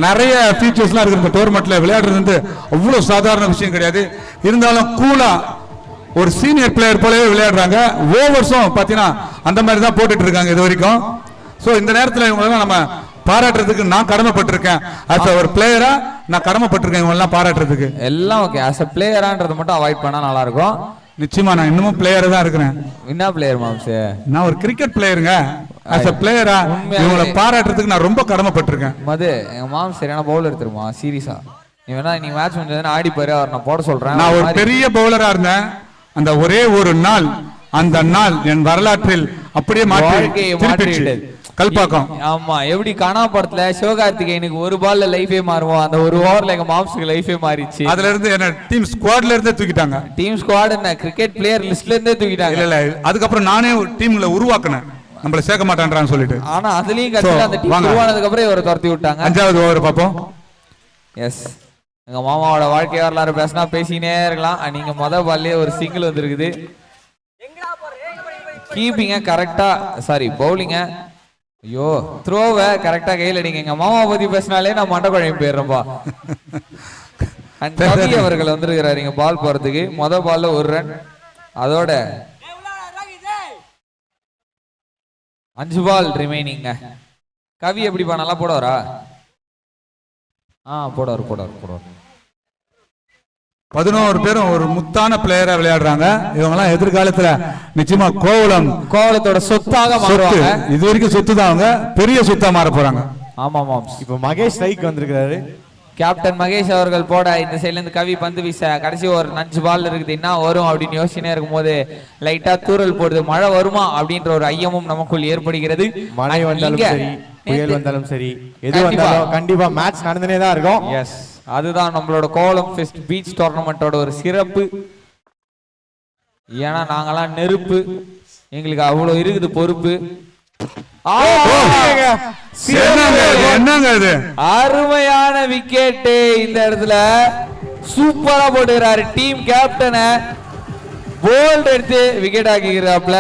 நிறைய ஃபீச்சர்ஸ்லாம் இருக்கு இந்த டோர்னமெண்ட்ல. விளையாடுறது வந்து அவ்வளவு சாதாரண விஷயம் கிடையாது. இருந்தாலும் கூலா ஒரு சீனியர் பிளேயர் போலவே விளையாடுறாங்க. ஓவர்ஸும் பாத்தீங்கன்னா அந்த மாதிரி தான் போட்டுட்டு இருக்காங்க இது வரைக்கும். சோ இந்த நேரத்தில் இவங்க நம்ம பாராட்டுறதுக்கு நான் கடமைப்பட்டிருக்கேன். as a ஒரு பிளேயரா நான் கடமைப்பட்டிருக்கேன் இவங்க எல்லாம் பாராட்டுறதுக்கு. எல்லாம் ஓகே. as a பிளேயரான்றதை மட்டும் அவாய்ட் பண்ணா நல்லா இருக்கும். நிச்சயமா நான் இன்னமும் பிளேயரா தான் இருக்கிறேன். என்ன பிளேயர் மாம்ஸ்? நான் ஒரு கிரிக்கெட் பிளேயருங்க. as a பிளேயரா இவங்களை பாராட்டுறதுக்கு நான் ரொம்ப கடமைப்பட்டிருக்கேன். மது, எங்க மாம்ஸ் சரியான பவுலர் தெரியுமா? சீரியஸா நீ வேணா நீ மேட்ச் முடிஞ்சதுன்னா ஆடி பாரு, அவர் நான் போட சொல்றேன். நான் ஒரு பெரிய பவுலரா இருந்தேன். அந்த ஒரே ஒரு நாள், அந்த நாள் என் வரலாற்றில் அப்படியே மாற்றி கல்பாக்கம். ஆமா, எப்படி கனா படத்துல சிவகார்த்திகேயனுக்கு ஒரு பால்ல லைஃபே மாறுவோம், அந்த ஒரு ஓவர்ல எங்க மாம்ஸுக்கு லைஃபே மாறிச்சு. அதுல இருந்து என்ன டீம் ஸ்குவாட்ல இருந்தே தூக்கிட்டாங்க. டீம் ஸ்குவாட் என்ன கிரிக்கெட் பிளேயர் லிஸ்ட்ல இருந்தே தூக்கிட்டாங்க. இல்ல அதுக்கப்புறம் நானே ஒரு டீம்ல உருவாக்குனேன், நம்மள சேர்க்க மாட்டான்றான்னு சொல்லிட்டு. ஆனா அதுலயும் கடைசில அந்த டீம் உருவானதுக்கு அப்புறம் இவரை துரத்தி விட்டாங்க. 5வது ஓவர் பாப்போம். எஸ், எங்க மாமாவோட வாழ்க்கை வரலாறு பேசினா பேசினே இருக்கலாம். நீங்க பால்லே ஒரு சிங்கிள் வந்திருக்குது. கீப்பிங்க கரெக்டா, சாரி பவுலிங்க ஐயோ த்ரோவை கரெக்டா கையில் அடிங்க. எங்க மாமா பத்தி பேசினாலே நான் மண்டை குழம்பு போயிடுறேன்பா. கவி அவர்கள் வந்திருக்கிறாரு இங்க பால் போறதுக்கு. மொதல் பால்ல 1 ரன், அதோட 5 பால் ரிமைனிங்க. கவி எப்படிப்பா நல்லா போடுவாரா? போடுவார். 11 பேரும் ஒரு முத்தான பிளேயரா விளையாடுறாங்க. இவங்கெல்லாம் எதிர்காலத்துல நிச்சயமா கோவலத்தோட சொத்தாக மாறுவாங்க. இது வரைக்கும் சொத்து தான், அவங்க பெரிய சொத்தா மாற போறாங்க. ஆமா. இப்போ மகேஷ் ஸ்ட்ரைக் வந்திருக்காரு. கேப்டன் மகேஷ் அவர்கள் போட இந்த சைட்ல இருந்து கவி பந்து வீச கடைசி ஒரு 5 பால் இருக்குது. என்ன வரும் அப்படின்னு யோசனை இருக்கும் போது லைட்டா தூரல் போடுது. மழை வருமா அப்படின்ற ஒரு ஐயமும் நமக்குள் ஏற்படுகிறது. மழை வந்தாலும் சரி, புயல் வந்தாலும் சரி, எது வந்தாலும் கண்டிப்பா மேட்ச் நடந்துனே தான் இருக்கும். எஸ், அதுதான் நம்மளோட கோவலம் ஃபெஸ்ட் பீச் டோர்னமெண்டோட ஒரு சிறப்பு. ஏன்னா நாங்கெல்லாம் நெருப்பு, எங்களுக்கு அவ்வளவு இருக்குது பொறுப்பு. என்னங்க இது அருமையான விக்கெட் இந்த இடத்துல சூப்பரா போட்டுக்கிறாரு. டீம் கேப்டனை போல்ட் எடுத்து விக்கெட் ஆக்கிக்கிறாப்ல.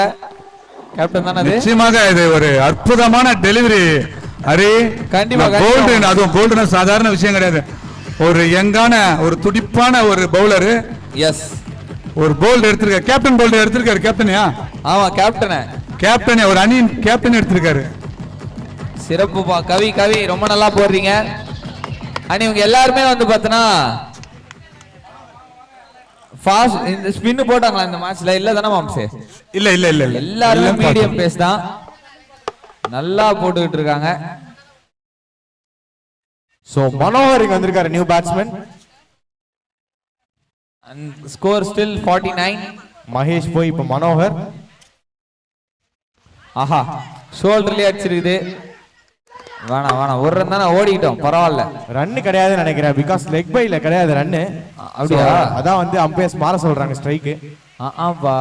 கேப்டன் தானே? நிச்சயமாக இது ஒரு அற்புதமான டெலிவரி. அரே கண்டிப்பா கோல்டு, அதுவும் கோல்டுனா சாதாரண விஷயம் கிடையாது. ஒரு யங்கான ஒரு துடிப்பான ஒரு பவுலர். எஸ், ஒரு போல்ட் எடுத்திருக்காரு. கேப்டன் போல்ட் எடுத்திருக்காரு. கேப்டனியா? ஆமா, கேப்டன் ஒரு அணியின் கேப்டன் எடுத்திருக்காரு. சிறப்புப்பா. கவி ரொம்ப நல்லா போடுறீங்க. அண்ட் இவங்க எல்லாருமே வந்து பார்த்தனா ஃபாஸ்ட் இந்த ஸ்பின் போட்டாங்களா இந்த மேட்ச்ல? இல்ல தானே மாம்சே? இல்ல எல்லாரும் மீடியம் பேஸ் தான், நல்லா போட்டுக்கிட்டு இருக்காங்க. சோ மனோகர் இங்க வந்திருக்காரு, new batsman. And score still 49. Mahesh போய் இப்ப மனோகர். ஆஹா, ஷோல்டர்லயே அடிச்சிருக்குது. வேணாம், ஒரு ரன் தானே ஓடிட்டோம், பரவாயில்ல. ரன் கிடையாதுன்னு நினைக்கிறேன், பிகாஸ் லெக் பைல கிடையாது ரன்னு. அப்படியா? அதான் வந்து அம்பையர்ஸ் மாற சொல்றாங்க ஸ்ட்ரைக்கு. ஆப்பா,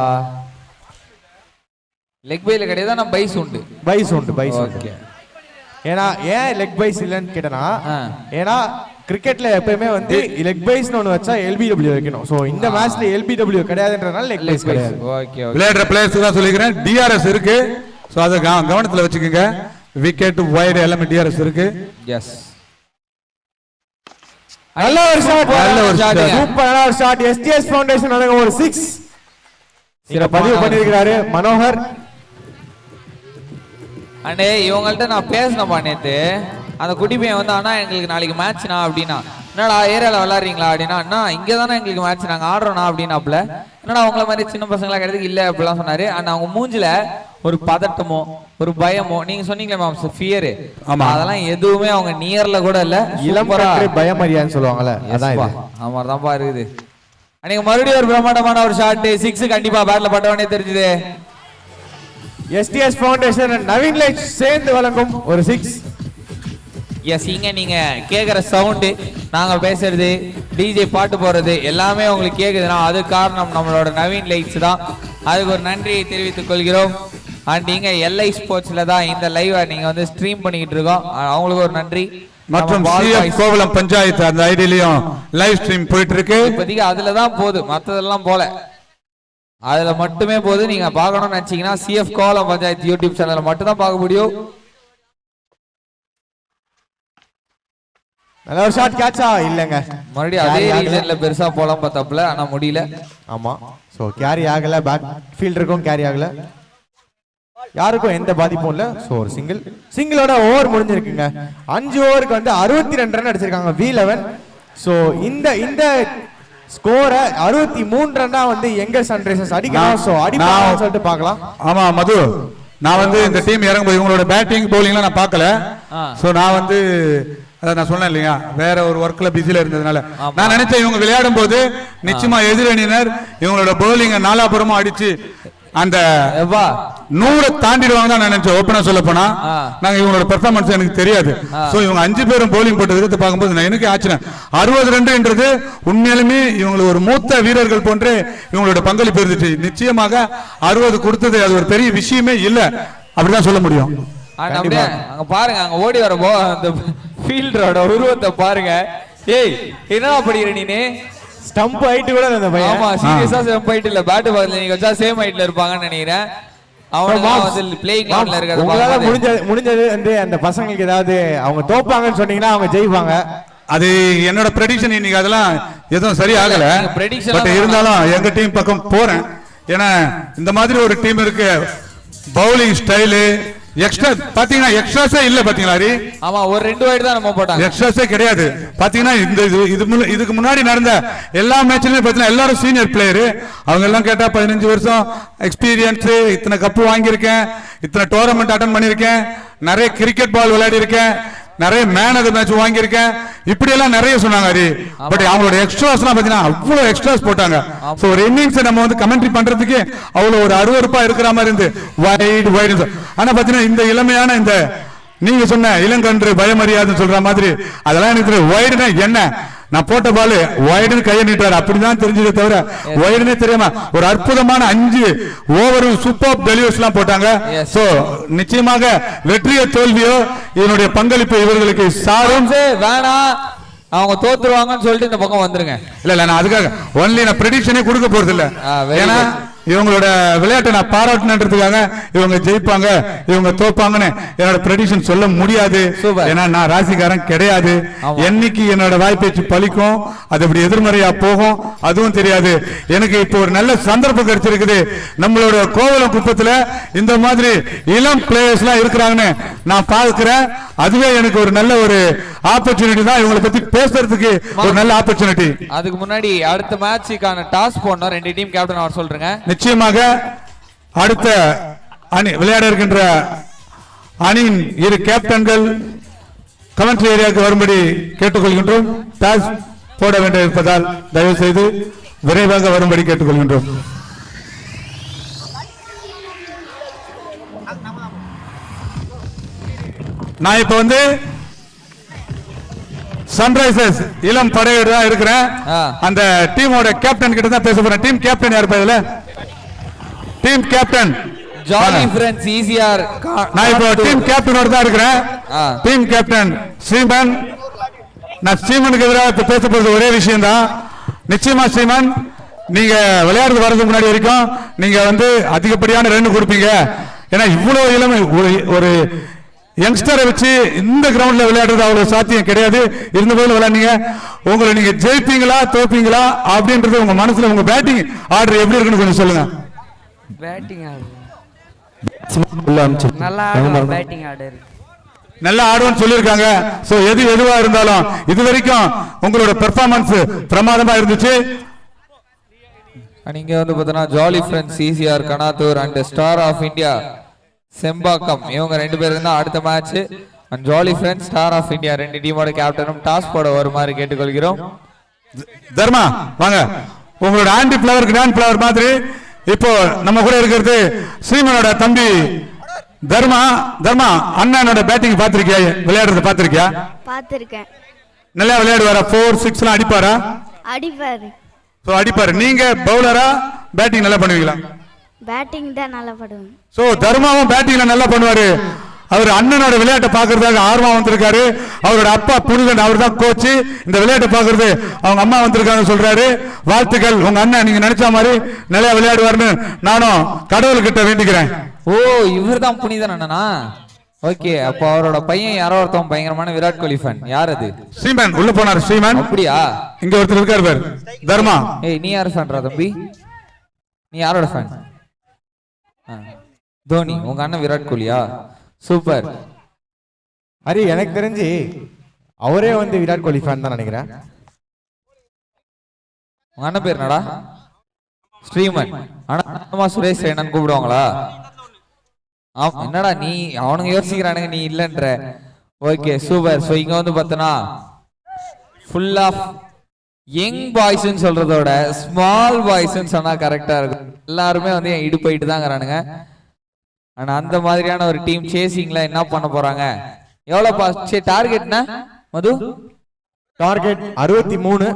லெக் பைல கிடையாது, நான் பைஸ் உண்டு. பைஸ் உண்டு. ஏன்னா ஏன் லெக் பைஸ் இல்லைன்னு கேட்டனா, ஏன்னா கிரிக்கெட்ல எப்பயுமே வந்து லெக் பைஸ்னு ஒன்று வச்சா எல்பிடபிள்யூ வைக்கணும். ஸோ இந்த மேட்ச்ல எல்பிடபிள்யூ கிடையாதுன்றனால லெக் பைஸ் கிடையாது. ஓகே, விளையாடுற பிளேயர்ஸ் தான் சொல்லிக்கிறேன். டிஆர்எஸ் இருக்கு, ஸோ அதை கவனத்தில் வச்சுக்கோங்க. விக்கெட் வைடு எல்லாமே டிஆர்எஸ் இருக்கு. எஸ், நல்ல ஒரு ஷாட், சூப்பரான ஒரு ஷாட். எஸ்டிஎஸ் ஃபவுண்டேஷன் அழகா ஒரு 6 பதிவு பண்ணிருக்காரு மனோகர். அண்ணே, இவங்கள்ட்ட நான் பேசினப்பா நேத்து. அந்த குட்டி பையன் வந்து, அண்ணா எங்களுக்கு நாளைக்கு மேட்ச்னா அப்படின்னா, என்னடா ஏரியாவில் விளாட்றீங்களா அப்படின்னா, அண்ணா இங்கே தானே எங்களுக்கு மேட்ச், நாங்கள் ஆடுறோண்ணா அப்படின்னாப்புல. என்னடா அவங்கள மாதிரி சின்ன பசங்களா கிடையாது இல்லை அப்படிலாம் சொன்னாரு. அண்ட் அவங்க மூஞ்சில ஒரு பதட்டமோ ஒரு பயமோ, நீங்க சொன்னீங்களே மேம் ஃபியர், அதெல்லாம் எதுவுமே அவங்க நியர்ல கூட இல்ல. இளம்பரா பயமரியான்னு சொல்லுவாங்கல்ல, அதான் இது. ஆமா, தான்ப்பா இருக்குது. அன்னைக்கு மறுபடியும் ஒரு பிரம்மாண்டமான ஒரு ஷாட் 6 கண்டிப்பா பேட்ல பட்டவனே தெரிஞ்சுது. எஸ்டிஎஸ் ஃபவுண்டேஷன் நவீன் லைட் சேர்ந்து வழங்கும் ஒரு 6. எஸ், இங்க நீங்க கேக்குற சவுண்டு, நாங்க பேசுறது, டிஜே பாட்டு போறது எல்லாமே உங்களுக்கு கேக்குதுன்னா அது காரணம் நம்மளோட நவீன் லைட்ஸ் தான். அதுக்கு ஒரு நன்றியை தெரிவித்துக் கொள்கிறோம். அண்ட் இங்க எல்ஐ ஸ்போர்ட்ஸ்ல தான் இந்த லைவ் நீங்க வந்து ஸ்ட்ரீம் பண்ணிக்கிட்டு இருக்கோம், அவங்களுக்கு ஒரு நன்றி. மற்றும் கோவலம் பஞ்சாயத்து அந்த ஐடியிலயும் லைவ் ஸ்ட்ரீம் போயிட்டு இருக்கு. இப்போதைக்கு அதுல தான் போகுது, மற்றதெல்லாம் போல அதுல மட்டுமே போகுது. நீங்க பார்க்கணும்னு நினைச்சீங்கன்னா சிஎஃப் கோவலம் பஞ்சாயத்து யூடியூப் சேனல்ல மட்டும் தான் பார்க்க முடியும். நல்ல ஒரு ஷாட், கேட்சா இல்லங்க, மறுபடியும் அதே ரீசன்ல பெருசா போலாம் பார்த்தாப்புல, ஆனா முடியல. ஆமா, சோ கேரி ஆகல, பேக் ஃபீல்டருக்கும் கேரி ஆகல, யாருக்கும் எந்த பாதிப்பும் இல்ல. சோ ஒரு சிங்கிளோட ஓவர் முடிஞ்சிருக்குங்க. 5 ஓவருக்கு வந்து 62 ரன் அடிச்சிருக்காங்க V11. சோ இந்த ஸ்கோரை 63 ரன்னா வந்து எங்க சன்ரைசர்ஸ் அடிக்கலாம். சோ அடிப்பாங்கன்னு சொல்லிட்டு பார்க்கலாம். ஆமா மது, நான் வந்து இந்த டீம் இறங்கும்போது இவங்களோட பேட்டிங் பவுலிங்லாம் நான் பார்க்கல. சோ நான் வந்து நான் சொன்னேன் இல்லையா, வேற ஒரு ஒர்க்ல பிஸில இருந்ததுனால நான் நினைச்சேன் இவங்க விளையாடும் போது நிச்சயமா எதிரணியினர் இவங்களோட பவுலிங்க நாலாபுரமா அடிச்சு அந்த 100 தாண்டிடுவாங்க தான் நினைச்சேன். ஓப்பனா சொல்ல போனா நாங்க இவங்களோட பெர்ஃபார்மன்ஸ் எனக்கு தெரியாது. சோ இவங்க 5 பேரும் பவுலிங் போட்ட விதத்தை பார்க்கும்போது எனக்கு ஆச்சரியம். 60 ரன்ன்றது உண்மையிலுமே இவங்களுக்கு ஒரு மூத்த வீரர்கள் போன்று இவங்களோட பங்களிப்பு இருந்துச்சு. நிச்சயமாக 60 கொடுத்தது அது ஒரு பெரிய விஷயமே இல்ல, அப்படிதான் சொல்ல முடியும். அங்க பாருங்க, அங்க ஓடி வர அந்த ஃபீல்டரோட உருவத்தை பாருங்க. ஏய், என்ன படிக்கிற நீனே? ஸ்டம்ப் ஹைட் கூட அந்த பையன். ஆமா, சீரியஸா ஸ்டம்ப் ஹைட் இல்ல, பேட் பால்ல நீங்க வச்சா சேம் ஹைட்ல இருப்பாங்கன்னு நினைக்கிறேன். உங்களால முடிஞ்சது வந்து அந்த பசங்களுக்கு ஏதாவது அவங்க தோப்பாங்கன்னு சொன்னீங்கன்னா அவங்க ஜெயிப்பாங்க. அது என்னோட ப்ரெடிக்ஷன். இன்னைக்கு அதெல்லாம் எதுவும் சரியாகல, பட் இருந்தாலும் எங்க டீம் பக்கம் போறேன். ஏன்னா இந்த மாதிரி ஒரு டீம் இருக்கு, பவுலிங் ஸ்டைலு எக்ஸ்ட்ரா பாத்தீங்கன்னா எக்ஸ்ட்ராஸே இல்ல பாத்தீங்களா? ஆமா, ஒரு 2 வைட் தான் நம்ம போட்டாங்க, எக்ஸ்ட்ராஸே கிடையாது. பாத்தீங்கன்னா இந்த இதுக்கு முன்னாடி நடந்த எல்லா மேட்ச்லயும் பாத்தீங்கன்னா எல்லாரும் சீனியர் பிளேயர். அவங்க எல்லாம் கேட்டா 15 வருஷம் எக்ஸ்பீரியன்ஸ், இத்தனை கப்பு வாங்கியிருக்கேன், இத்தனை டோர்னமெண்ட் அட்டன் பண்ணிருக்கேன், நிறைய கிரிக்கெட் பால் விளையாடி இருக்கேன், நிறைய மேன் ஆஃப் தி மேட்ச் வாங்கியிருக்கேன், இப்படி எல்லாம் நிறைய சொன்னாங்க. பட் அவங்களோட எக்ஸ்ட்ராஸ் எல்லாம் பாத்தீங்கன்னா அவ்வளவு எக்ஸ்ட்ராஸ் போட்டாங்க. சோ ஒரு இன்னிங்ஸ் நம்ம வந்து கமெண்ட்ரி பண்றதுக்கு அவ்வளவு ஒரு அருவருப்பா இருக்கிற மாதிரி இருந்து வைடு வைடு. ஆனா பாத்தீங்கன்னா இந்த இளமையான இந்த நீங்க சொன்ன இளங்கன்று பயமறியாதுன்னு சொல்ற மாதிரி அதெல்லாம் எனக்கு வைடுனா என்ன, நான் போட்ட பால் வைடுன்னு கையை நீட்டாரு, அப்படிதான் தெரிஞ்சதை தவிர வைடுனே தெரியாம ஒரு அற்புதமான 5 ஓவர் சூப்பர் டெலிவரிஸ் எல்லாம் போட்டாங்க. சோ நிச்சயமாக வெற்றியோ தோல்வியோ இதனுடைய பங்களிப்பு இவர்களுக்கு சாரும். வேணாம், அவங்க தோத்துருவாங்கன்னு சொல்லிட்டு இந்த பக்கம் வந்துருங்க. இல்ல நான் அதுக்காக ஒன்லி நான் ப்ரெடிக்ஷனே கொடுக்க போறது இல்ல. ஏன்னா இவங்களோட விளையாட்டை நான் பாராட்டுனதுக்காக இவங்க ஜெயிப்பாங்க இவங்க தோப்பாங்கன்னு என்னோட ப்ரெடிக்ஷன் சொல்ல முடியாது. ஏன்னா நான் ராசிக்காரன் கிடையாது. என்னைக்கு என்னோட வாய்ப்பேச்சு பலிக்கும், அது இப்படி எதிர்மறையா போகும் அதுவும் தெரியாது. எனக்கு இப்போ ஒரு நல்ல சந்தர்ப்பம் கிடைச்சிருக்குது. நம்மளோட கோவலம் குப்பத்துல இந்த மாதிரி இளம் பிளேயர்ஸ் எல்லாம் இருக்கிறாங்கன்னு நான் பார்க்கிறேன். அதுவே எனக்கு ஒரு நல்ல ஒரு ஆப்பர்ச்சுனிட்டி தான், இவங்களை பத்தி பேசுறதுக்கு ஒரு நல்ல ஆப்பர்ச்சுனிட்டி. அதுக்கு முன்னாடி அடுத்த மேட்சுக்கான டாஸ் போடணும். 2 டீம் கேப்டன் அவர் சொல்றேங்க. நிச்சயமாக அடுத்த அணி விளையாட இருக்கின்ற அணியின் 2 கேப்டன்கள் கமெண்ட்ரி ஏரியாவுக்கு வரும்படி கேட்டுக்கொள்கின்றோம். டாஸ் போட வேண்டியிருப்பதால் தயவு செய்து விரைவாக வரும்படி கேட்டுக்கொள்கின்றோம். நான் இப்ப வந்து சன்ரைசர்ஸ் இளம் படையோட தான் இருக்கிறேன். அந்த டீமோட கேப்டன் கிட்ட தான் பேச போறேன். டீம் கேப்டன் யார் பேர்ல? டீம் கேப்டன் ஜாலி ஃப்ரெண்ட்ஸ் ஈஸியார். நான் இப்போ டீம் கேப்டனோட தான் இருக்கிறேன். Team captain Sriman. நான் ஸ்ரீமனுக்கு எதிராக இப்ப பேச போறது ஒரே விஷயம் தான். நிச்சயமா ஸ்ரீமன், நீங்க விளையாடுறது வர்றதுக்கு முன்னாடி வரைக்கும் நீங்க வந்து அதிகப்படியான ரன் கொடுப்பீங்க. ஏன்னா இவ்வளவு இளமை ஒரு யங்ஸ்டரை வச்சு இந்த கிரவுண்ட்ல விளையாடுறது அவ்வளவு சாத்தியம் கிடையாது. இருந்த போது விளையாடுங்க. உங்களை நீங்க ஜெயிப்பீங்களா தோப்பீங்களா அப்படின்றது உங்க மனசுல, உங்க பேட்டிங் ஆர்டர் எப்படி இருக்குன்னு கொஞ்சம் சொல்லுங்க. பேட்டிங் ஆர்டர் நல்லா ஆடுவோம்னு சொல்லியிருக்காங்க. சோ எதுவா இருந்தாலும் இது வரைக்கும் உங்களோட பெர்ஃபார்மன்ஸ் பிரமாதமா இருந்துச்சு. நீங்க வந்து பார்த்தீங்கன்னா jolly friends ECR Kanathur and star of India Sembakkam, இவங்க 2 பேருக்கு தான் அடுத்த match. And jolly friends star of India 2 டீமோட கேப்டனும் டாஸ் போட வருமாறு கேட்டுக்கொள்கிறோம். தர்மா வாங்க. உங்களோட ஆண்டி பிளவர் கிராண்ட் பிளவர் மாதிரி இப்போ நம்ம கூட இருக்கிறது ஸ்ரீமனோட தம்பி தர்மா. தர்மா, அண்ணனோட பேட்டிங் பாத்திருக்கியா? விளையாடுறத பாத்திருக்கியா? பாத்திருக்கேன். நல்லா விளையாடுவாரா? 4, 6 எல்லாம் அடிப்பாரா? அடிப்பாரு. சோ அடிப்பாரு. நீங்க பவுலரா பேட்டிங் நல்லா பண்ணுவீங்களா? பேட்டிங் தான் நல்லா பண்ணுவேன். சோ தர்மாவும் பேட்டிங்ல நல்லா பண்ணுவாரு. அவர் அண்ணனோட விளையாட்டை பாக்குறதுக்காக ஆர்வம் வந்திருக்காரு. அவரோட அப்பா புனிதன், அவர் தான் கோச்சு. இந்த விளையாட்டை பாக்குறது அவங்க அம்மா வந்திருக்காங்க சொல்றாரு. வாழ்த்துக்கள். உங்க அண்ணன் நீங்க நினைச்ச மாதிரி நல்லா விளையாடுவாருன்னு நானும் கடவுள்கிட்ட வேண்டிக்கிறேன். ஓ, இவர் தான் புனிதன் அண்ணனா? ஓகே, அப்போ அவரோட பையன் யாரோ ஒருத்தவன் பயங்கரமான விராட் கோலி ஃபேன். யார் அது? ஸ்ரீமன் உள்ள போனார். ஸ்ரீமன் அப்படியா? இங்க ஒருத்தர் இருக்காரு பாரு, தர்மா. ஏய், நீ யார் ஃபேன்ரா தம்பி? நீ யாரோட ஃபேன்? தோனி. உங்க அண்ணன் விராட் கோலியா? சூப்பர். ஹரி, எனக்கு தெரிஞ்சு அவரே வந்து விராட் கோலி ஃபேன் தான் நினைக்கிறேன். உங்க அண்ணன் பேர் என்னடா? ஸ்ரீமன். ஆனா சுரேஷ் ரெய்னான்னு கூப்பிடுவாங்களா? என்னடா நீ, அவனுங்க யோசிக்கிறானுங்க நீ இல்லன்ற. Okay super. சோ இங்க வந்து பார்த்தனா ஃபுல் ஆஃப் யங் பாய்ஸ்ன்னு சொல்றதோட ஸ்மால் பாய்ஸ்ன்னு சொன்னா கரெக்டா இருக்கும். எல்லாருமே வந்து என் இடுப்பைட்டு தான் இருக்கிறானுங்க. ஆனா அந்த மாதிரியான ஒரு டீம் சேசிங்ல என்ன பண்ண போறாங்க? எவ்வளவு டார்கெட்னா மது? டார்கெட் 63.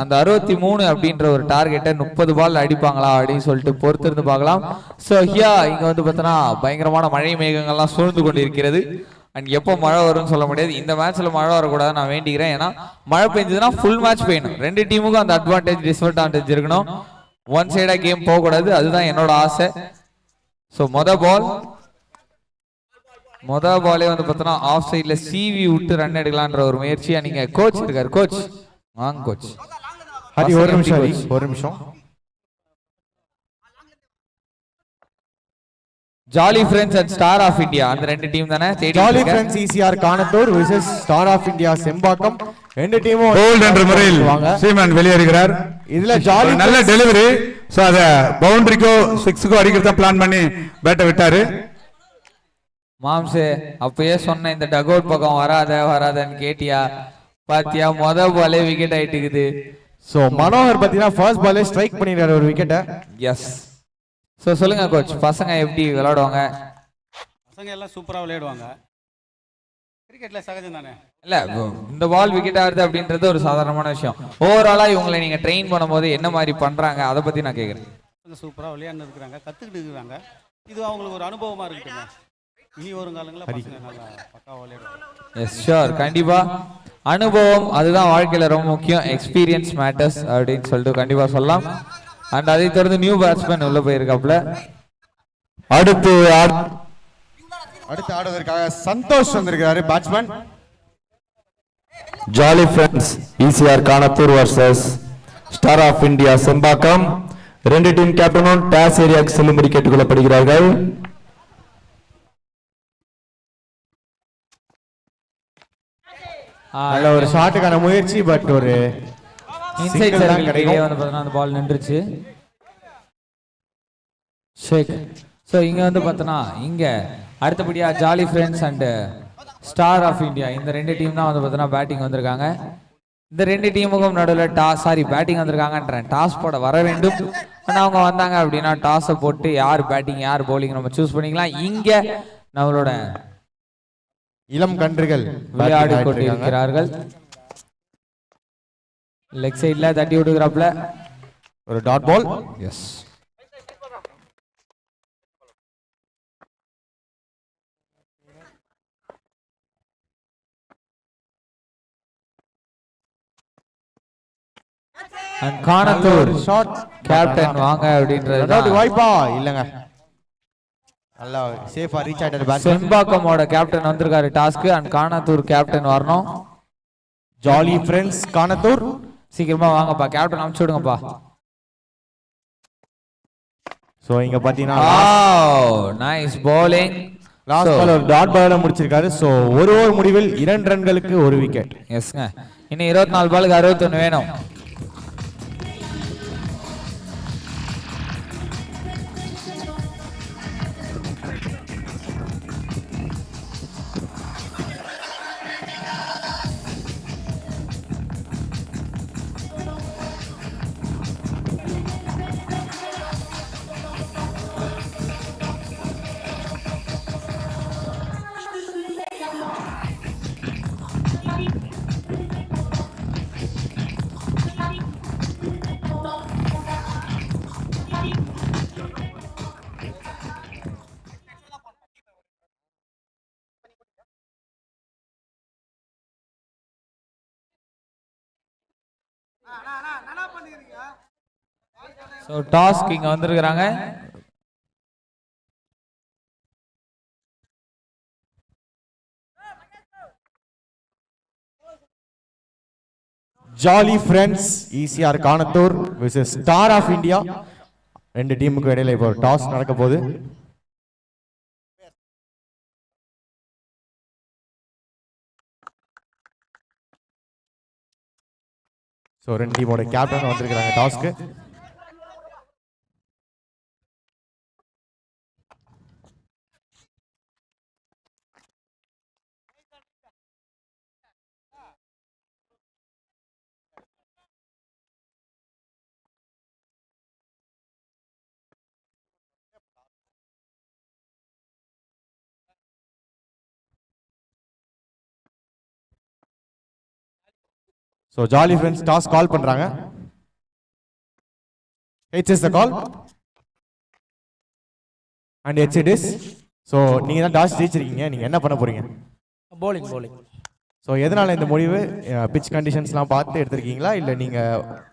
அந்த 63 அப்படின்ற ஒரு டார்கெட்டை 30 பால் அடிப்பாங்களா அப்படின்னு சொல்லிட்டு பொறுத்திருந்து பார்க்கலாம். சோ ஹியா இங்க வந்து பார்த்தோன்னா பயங்கரமான மழை மேகங்கள்லாம் சூழ்ந்து கொண்டு இருக்கிறது. அண்ட் எப்போ மழை வரும்னு சொல்ல முடியாது. இந்த மேட்ச்ல மழை வரக்கூடாது நான் வேண்டிக்கிறேன். ஏன்னா மழை பெஞ்சதுன்னா ஃபுல் மேட்ச் பெய்யணும். 2 டீமுக்கும் அந்த அட்வான்டேஜ் டிஸ்அட்வான்டேஜ் இருக்கணும். ஒன் சைடா கேம் போகக்கூடாது. அதுதான் என்னோட ஆசை. ஸோ மொத பாலே வந்து பார்த்தோன்னா ஆஃப் சைடில் சிவி விட்டு ரன் எடுக்கலான்ற ஒரு முயற்சியா நீங்க கோச் இருக்காரு. கோச் வாங்க கோச். ஒரு நிமிஷம். Jolly friends and star of India அந்த ரெண்டு டீம் தானே. Jolly friends ECR Kanathur versus star of India Sembakkam. ரெண்டு டீமும் போல்ட் என்ற முறையில் சீமன் வெளியேறுகிறார். இதுல ஜாலி நல்ல டெலிவரி. சோ அத பவுண்டரிக்கோ 6க்கோ அடிக்கிறத பிளான் பண்ணி பேட்டை விட்டாரு. மாம்சே அப்பயே சொன்ன இந்த டகவுட் பக்கம் வராதன்னு கேட்டியா? பாத்தியா மொத பாலே விக்கெட் ஆயிட்டுக்குது. சோ மனோகர் பாத்தீங்கன்னா ஃபர்ஸ்ட் பாலே ஸ்ட்ரைக் பண்ணிடுறாரு ஒரு விக்கெட்டை. எஸ். ஸோ சொல்லுங்க கோச், பசங்க எப்படி விளையாடுவாங்க? பசங்க எல்லாம் சூப்பராக விளையாடுவாங்க. கிரிக்கெட்ல சகஜம் தானே. இல்ல இந்த பால் விக்கெட் ஆகுது அப்படின்றது ஒரு சாதாரணமான விஷயம். ஓவராலா இவங்களை நீங்க ட்ரெயின் பண்ணும்போது என்ன மாதிரி பண்றாங்க அதை பத்தி நான் கேட்குறேன். சூப்பராக விளையாண்டு இருக்கிறாங்க, கத்துக்கிட்டு இருக்கிறாங்க. இது அவங்களுக்கு ஒரு அனுபவமா இருக்குங்க. இனி வரும் காலங்களில் பசங்க நல்லா பக்காவாக விளையாடுவாங்க. எஸ் ஷூர், கண்டிப்பா அனுபவம் அதுதான் வாழ்க்கையில ரொம்ப முக்கியம். எக்ஸ்பீரியன்ஸ் மேட்டர்ஸ் அப்படின்னு சொல்லிட்டு கண்டிப்பா சொல்லலாம். அண்ட் அதை தொடர்ந்து நியூ பேட்ஸ்மேன் உள்ள போயிருக்காப்ல. அடுத்து ஆடுவதற்காக சந்தோஷ் வந்திருக்காரு batsman. Jolly friends ECR Kanathur versus star of India Sembakkam. ரெண்டு டீம் கேப்டனும் டாஸ் ஏரியாவுக்கு செல்லும்படி கேட்டுக்கொள்ளப்படுகிறார்கள். நல்ல ஒரு ஷாட்டுக்கான முயற்சி, பட் ஒரு இன்சைட் சர்க்கிள்லயே வந்து பார்த்தா அந்த பால் நின்றுச்சு. ஷேக். ஸோ இங்க வந்து பார்த்தோன்னா இங்க அடுத்தபடியா jolly friends and star of India இந்த ரெண்டு டீம் தான் வந்து பார்த்தோன்னா பேட்டிங் வந்திருக்காங்க. இந்த ரெண்டு டீமுக்கும் நடுவில் பேட்டிங் வந்திருக்காங்கன்றேன். டாஸ் போட வர வேண்டும். ஆனால் அவங்க வந்தாங்க அப்படின்னா டாஸை போட்டு யார் பேட்டிங் யார் பவுலிங் நம்ம சூஸ் பண்ணிக்கலாம். இங்க நம்மளோட இளம் கன்றுகள் விளையாடி கொண்டிருக்கிறார்கள். லெக் சைட்ல தட்டி விடுகிறாப்ல ஒரு dot ball. Yes. And Kanathur ஷாட் கேப்டன் வாங்க அப்படின்றது வாய்ப்பா இல்லங்க. நல்லா சேஃபா ரீச் ஆயிட்டாரு பேட்ஸ்மேன். செம்பாக்கமோட கேப்டன் வந்திருக்காரு டாஸ்க்கு. அண்ட் கானத்தூர் கேப்டன் வரணும். ஜாலி ஃப்ரெண்ட்ஸ் கானத்தூர் சீக்கிரமா வாங்கப்பா, கேப்டன் அனுப்பிச்சு விடுங்கப்பா. சோ இங்க பாத்தீங்கன்னா நைஸ் bowling. லாஸ்ட் பால் ஒரு டாட் பால்ல முடிச்சிருக்காரு. சோ ஒரு ஓவர் முடிவில் 2 ரன்களுக்கு ஒரு விக்கெட். எஸ்ங்க. இன்னும் 24 பாலுக்கு 61 வேணும். ஸோ டாஸ்க் இங்க வந்திருக்கிறாங்க. Jolly friends ECR Kanathur versus star of India. ரெண்டு டீமுக்கு இடையில இப்போ டாஸ் நடக்க போகுது. ஸோ ரெண்டு டீமோட கேப்டன் வந்திருக்கிறாங்க task. So Jolly Friends toss call பண்றாங்க. It is the call and it is. So நீங்க தான் டாஸ் ஜெயிச்சிருக்கீங்க. நீங்க என்ன பண்ண போறீங்க? bowling. So எதனால இந்த முடிவு? பிட்ச் கண்டிஷன்ஸ்லாம் பார்த்து எடுத்திருக்கீங்களா இல்ல நீங்க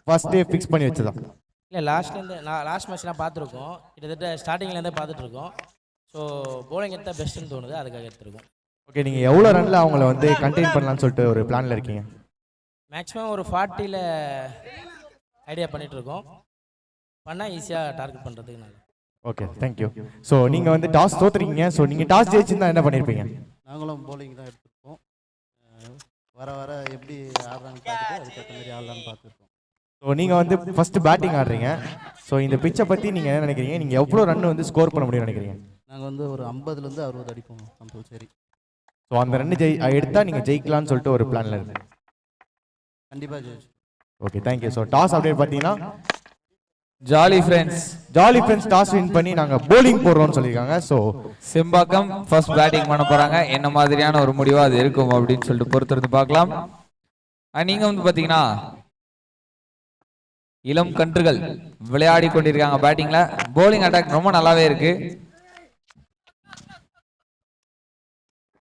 ஃபர்ஸ்ட் டே ஃபிக்ஸ் பண்ணி வச்சதா? இல்லை லாஸ்ட்லேருந்து நான் லாஸ்ட் மேட்ச்லாம் பார்த்துருக்கோம், கிட்டத்தட்ட ஸ்டார்டிங்லேருந்தே பார்த்துட்ருக்கோம். ஸோ போலிங் எடுத்தால் பெஸ்ட்டுன்னு தோணுது, அதுக்காக எடுத்துருக்கோம். ஓகே, நீங்கள் எவ்வளோ ரனில் அவங்கள வந்து கண்டெயின் பண்ணலான்னு சொல்லிட்டு ஒரு பிளானில் இருக்கீங்க? மேக்ஸிமம் ஒரு 40ல் ஐடியா பண்ணிகிட்ருக்கோம். பண்ணால் ஈஸியாக டார்கெட் பண்ணுறதுக்கு நல்லா. Okay, thank you. ஸோ நீங்கள் வந்து டாஸ் தோத்துருக்கீங்க. ஸோ நீங்கள் டாஸ் ஜெயிச்சிருந்தா என்ன பண்ணியிருப்பீங்க? நாங்களும் போலிங் தான் எடுத்துருக்கோம். வர வர எப்படி ஆடுறாங்கன்னு பார்த்துட்டு அதுக்கேற்ற மாதிரி ஆடலான்னு பார்த்துருக்கோம். ஸோ நீங்கள் வந்து ஃபஸ்ட்டு பேட்டிங் ஆடுறீங்க. ஸோ இந்த பிச்சை பற்றி நீங்கள் என்ன நினைக்கிறீங்க? நீங்கள் எவ்வளோ ரன் வந்து ஸ்கோர் பண்ண முடியும்னு நினைக்கிறீங்க? நாங்கள் வந்து ஒரு 50லேருந்து 60 அடிப்போம் கம்பல்சரி. ஸோ அந்த ரன் எடுத்தால் நீங்கள் ஜெயிக்கலாம்னு சொல்லிட்டு ஒரு பிளானில் இருக்கு. கண்டிப்பாக ஜெயிச்சு. Okay, thank you. So toss update பார்த்தீங்கன்னா ஜாலி ஃப்ரெண்ட்ஸ் டாஸ் வின் பண்ணி நாங்கள் போலிங் போடுறோம்னு சொல்லியிருக்காங்க. ஸோ செம்பாக்கம் ஃபர்ஸ்ட் பேட்டிங் பண்ண போறாங்க. என்ன மாதிரியான ஒரு முடிவா அது இருக்கும் அப்படின்னு சொல்லிட்டு பொறுத்திருந்து பார்க்கலாம். நீங்க வந்து பாத்தீங்கன்னா இளம் கன்றுகள் விளையாடி கொண்டிருக்காங்க பேட்டிங்ல. போலிங் அட்டாக் ரொம்ப நல்லாவே இருக்கு.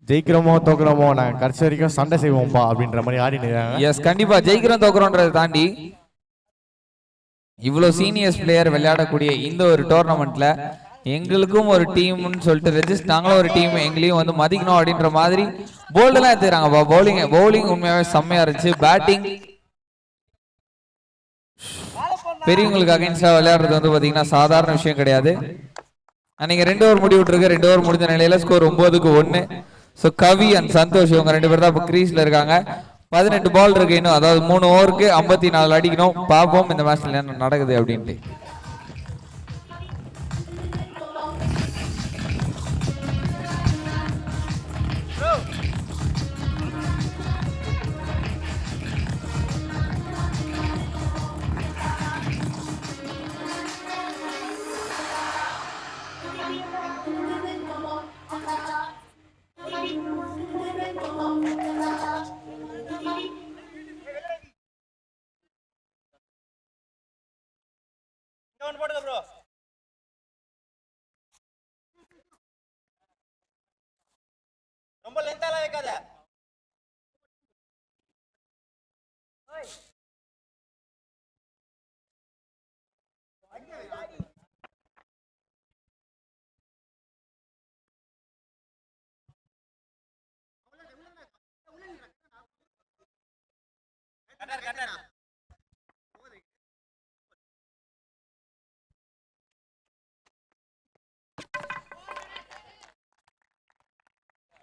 ஜெயிக்கிறோமோ தோக்குறோமோ நாங்கள் கடைசி வரைக்கும் சண்டை செய்வோம்பா அப்படின்ற மாதிரி ஆடிட்டு இருக்காங்க. எஸ், கண்டிப்பா ஜெயிக்கிறோம் தோக்குறோன்றதை தாண்டி இவ்வளவு சீனியர்ஸ் பிளேயர் விளையாடக்கூடிய இந்த ஒரு டோர்னமெண்ட்ல எங்களுக்கும் ஒரு டீம்னு சொல்லிட்டு ரெஜிஸ்ட் நாங்களும் ஒரு டீம் எங்களையும் வந்து மதிக்கணும் அப்படின்ற மாதிரி போல்டெல்லாம் எடுத்துக்கிறாங்கப்பா. பவுலிங் உண்மையாவே செம்மையா இருந்துச்சு. பேட்டிங் பெரியவங்களுக்கு அகைன்ஸ்டா விளையாடுறது வந்து பாத்தீங்கன்னா சாதாரண விஷயம் கிடையாது. நீங்க 2 ஓவர் முடிவு விட்டுருக்கு. 2 ஓவர் முடிஞ்ச நிலையில score 9-1. So Kavi and Santhosh இவங்க 2 பேர் தான் இப்போ கிரீஸ்ல இருக்காங்க. 18 பால் இருக்கு இன்னும், அதாவது 3 ஓவருக்கு 54 அடிக்கணும். பார்ப்போம் இந்த மேட்ச்ல என்ன நடக்குது அப்படின்ட்டு. ரொம்ப லென்த்தாலாம் வைக்காத.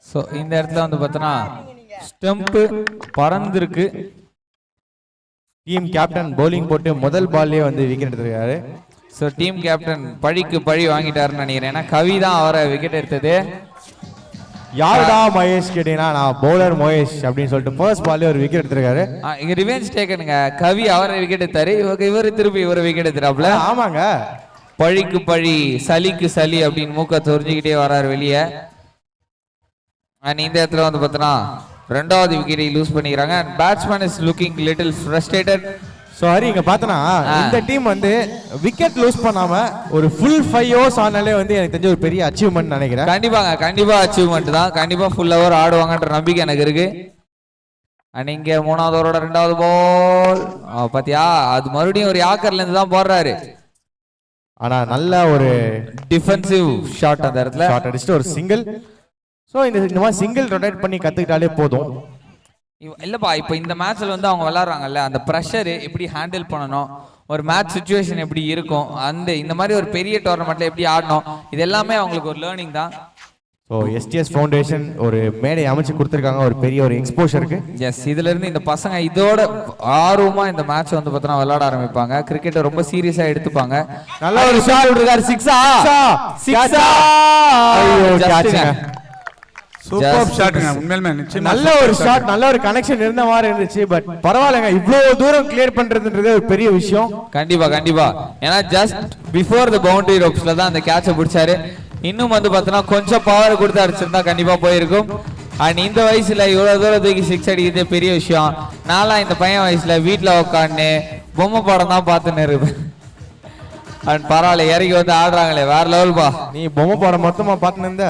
ஸோ இந்த இடத்துல வந்து பார்த்தோன்னா ஸ்டெம்பு பறந்துருக்கு. டீம் கேப்டன் பவுலிங் போட்டு முதல் பால்லே வந்து விக்கெட் எடுத்திருக்காரு. ஸோ டீம் கேப்டன் பழிக்கு பழி வாங்கிட்டாருன்னு நினைக்கிறேன். ஏன்னா கவி தான் அவரை விக்கெட் எடுத்தது. யாருடா மகேஷ் கேட்டீங்கன்னா நான் பவுலர் மகேஷ் அப்படின்னு சொல்லிட்டு ஃபர்ஸ்ட் பால்லே ஒரு விக்கெட் எடுத்திருக்காரு. இங்க ரிவெஞ்ச் டேக்கனுங்க. கவி அவரை விக்கெட் எடுத்தாரு, இவர் திருப்பி இவரை விக்கெட் எடுத்துறாப்ல. ஆமாங்க, பழிக்கு பழி சலிக்கு சலி அப்படின்னு மூக்க தெரிஞ்சுக்கிட்டே வராரு வெளியே. இந்த இடத்துல வந்து பார்த்தோன்னா 2வது விக்கெட்டை லூஸ் பண்ணிக்கிறாங்க. Batsman is looking little frustrated. Sorry, இங்க பார்த்தனா இந்த டீம் வந்து விக்கெட் லூஸ் பண்ணாம ஒரு ஃபுல் 5 ஓவர்ஸ் ஆனாலே வந்து எனக்கு தெரிஞ்ச ஒரு பெரிய அச்சீவ்மெண்ட் நினைக்கிறேன். கண்டிப்பா அச்சீவ்மெண்ட் தான். கண்டிப்பா ஃபுல் ஓவர் ஆடுவாங்கன்ற நம்பிக்கை எனக்கு இருக்கு. இங்க 3வது ஓவரோட 2வது பால் பாத்தியா, அது மறுபடியும் ஒரு யாக்கர்ல இருந்து தான் போடுறாரு. ஆனா நல்ல ஒரு டிஃபென்சிவ் ஷாட் அந்த இடத்துல ஷாட் அடிச்சுட்டு ஒரு சிங்கிள். ஸோ இந்த மாதிரி சிங்கிள் ரொட்டேட் பண்ணி கற்றுக்கிட்டாலே போதும். இல்லைப்பா, இப்போ இந்த மேட்ச்சில் வந்து அவங்க விளாட்றாங்கல்ல, அந்த ப்ரெஷரு எப்படி ஹேண்டில் பண்ணணும், ஒரு மேட்ச் சுச்சுவேஷன் எப்படி இருக்கும், இந்த மாதிரி ஒரு பெரிய டோர்னமெண்ட்டில் எப்படி ஆடணும், இது எல்லாமே அவங்களுக்கு ஒரு லேர்னிங் தான். ஸோ எஸ்டிஎஸ் ஃபவுண்டேஷன் ஒரு மேடை அமைச்சு கொடுத்துருக்காங்க, ஒரு பெரிய ஒரு எக்ஸ்போஷருக்கு. எஸ், இதுலேருந்து இந்த பசங்க இதோட ஆர்வமாக இந்த மேட்ச் வந்து பார்த்தோன்னா விளையாட ஆரம்பிப்பாங்க. கிரிக்கெட்டை ரொம்ப சீரியஸாக எடுத்துப்பாங்க. நல்ல ஒரு ஷாட் இருக்காரு. சிக்ஸா சூப்பர் ஷாட்ங்க. உண்மையிலுமே நல்ல ஒரு ஷாட், நல்ல ஒரு கனெக்ஷன் இருந்த மாதிரி இருந்துச்சு. பட் பரவாயில்லைங்க, இவ்வளவு தூரம் கிளியர் பண்றதுன்றது ஒரு பெரிய விஷயம். கண்டிப்பா. ஏன்னா ஜஸ்ட் பிஃபோர் த பவுண்டரி ரோப்ஸ்ல தான் அந்த கேட்சை பிடிச்சாரு. இன்னும் வந்து பார்த்தோன்னா கொஞ்சம் பவர் கொடுத்து அடிச்சிருந்தா கண்டிப்பா போயிருக்கும். அண்ட் இந்த வயசுல இவ்வளவு தூரம் தூக்கி 6 அடிக்கிறது பெரிய விஷயம். நான்லாம் இந்த பையன் வயசுல வீட்டுல உட்காந்து பொம்மை படம் தான் பார்த்துன்னு இருப்பேன். அண்ட் பரவாயில்ல, இறங்கி வந்து ஆடுறாங்களே, வேற லெவல்பா. நீ பொம்மை படம் மொத்தமா பார்த்துன்னு இருந்த?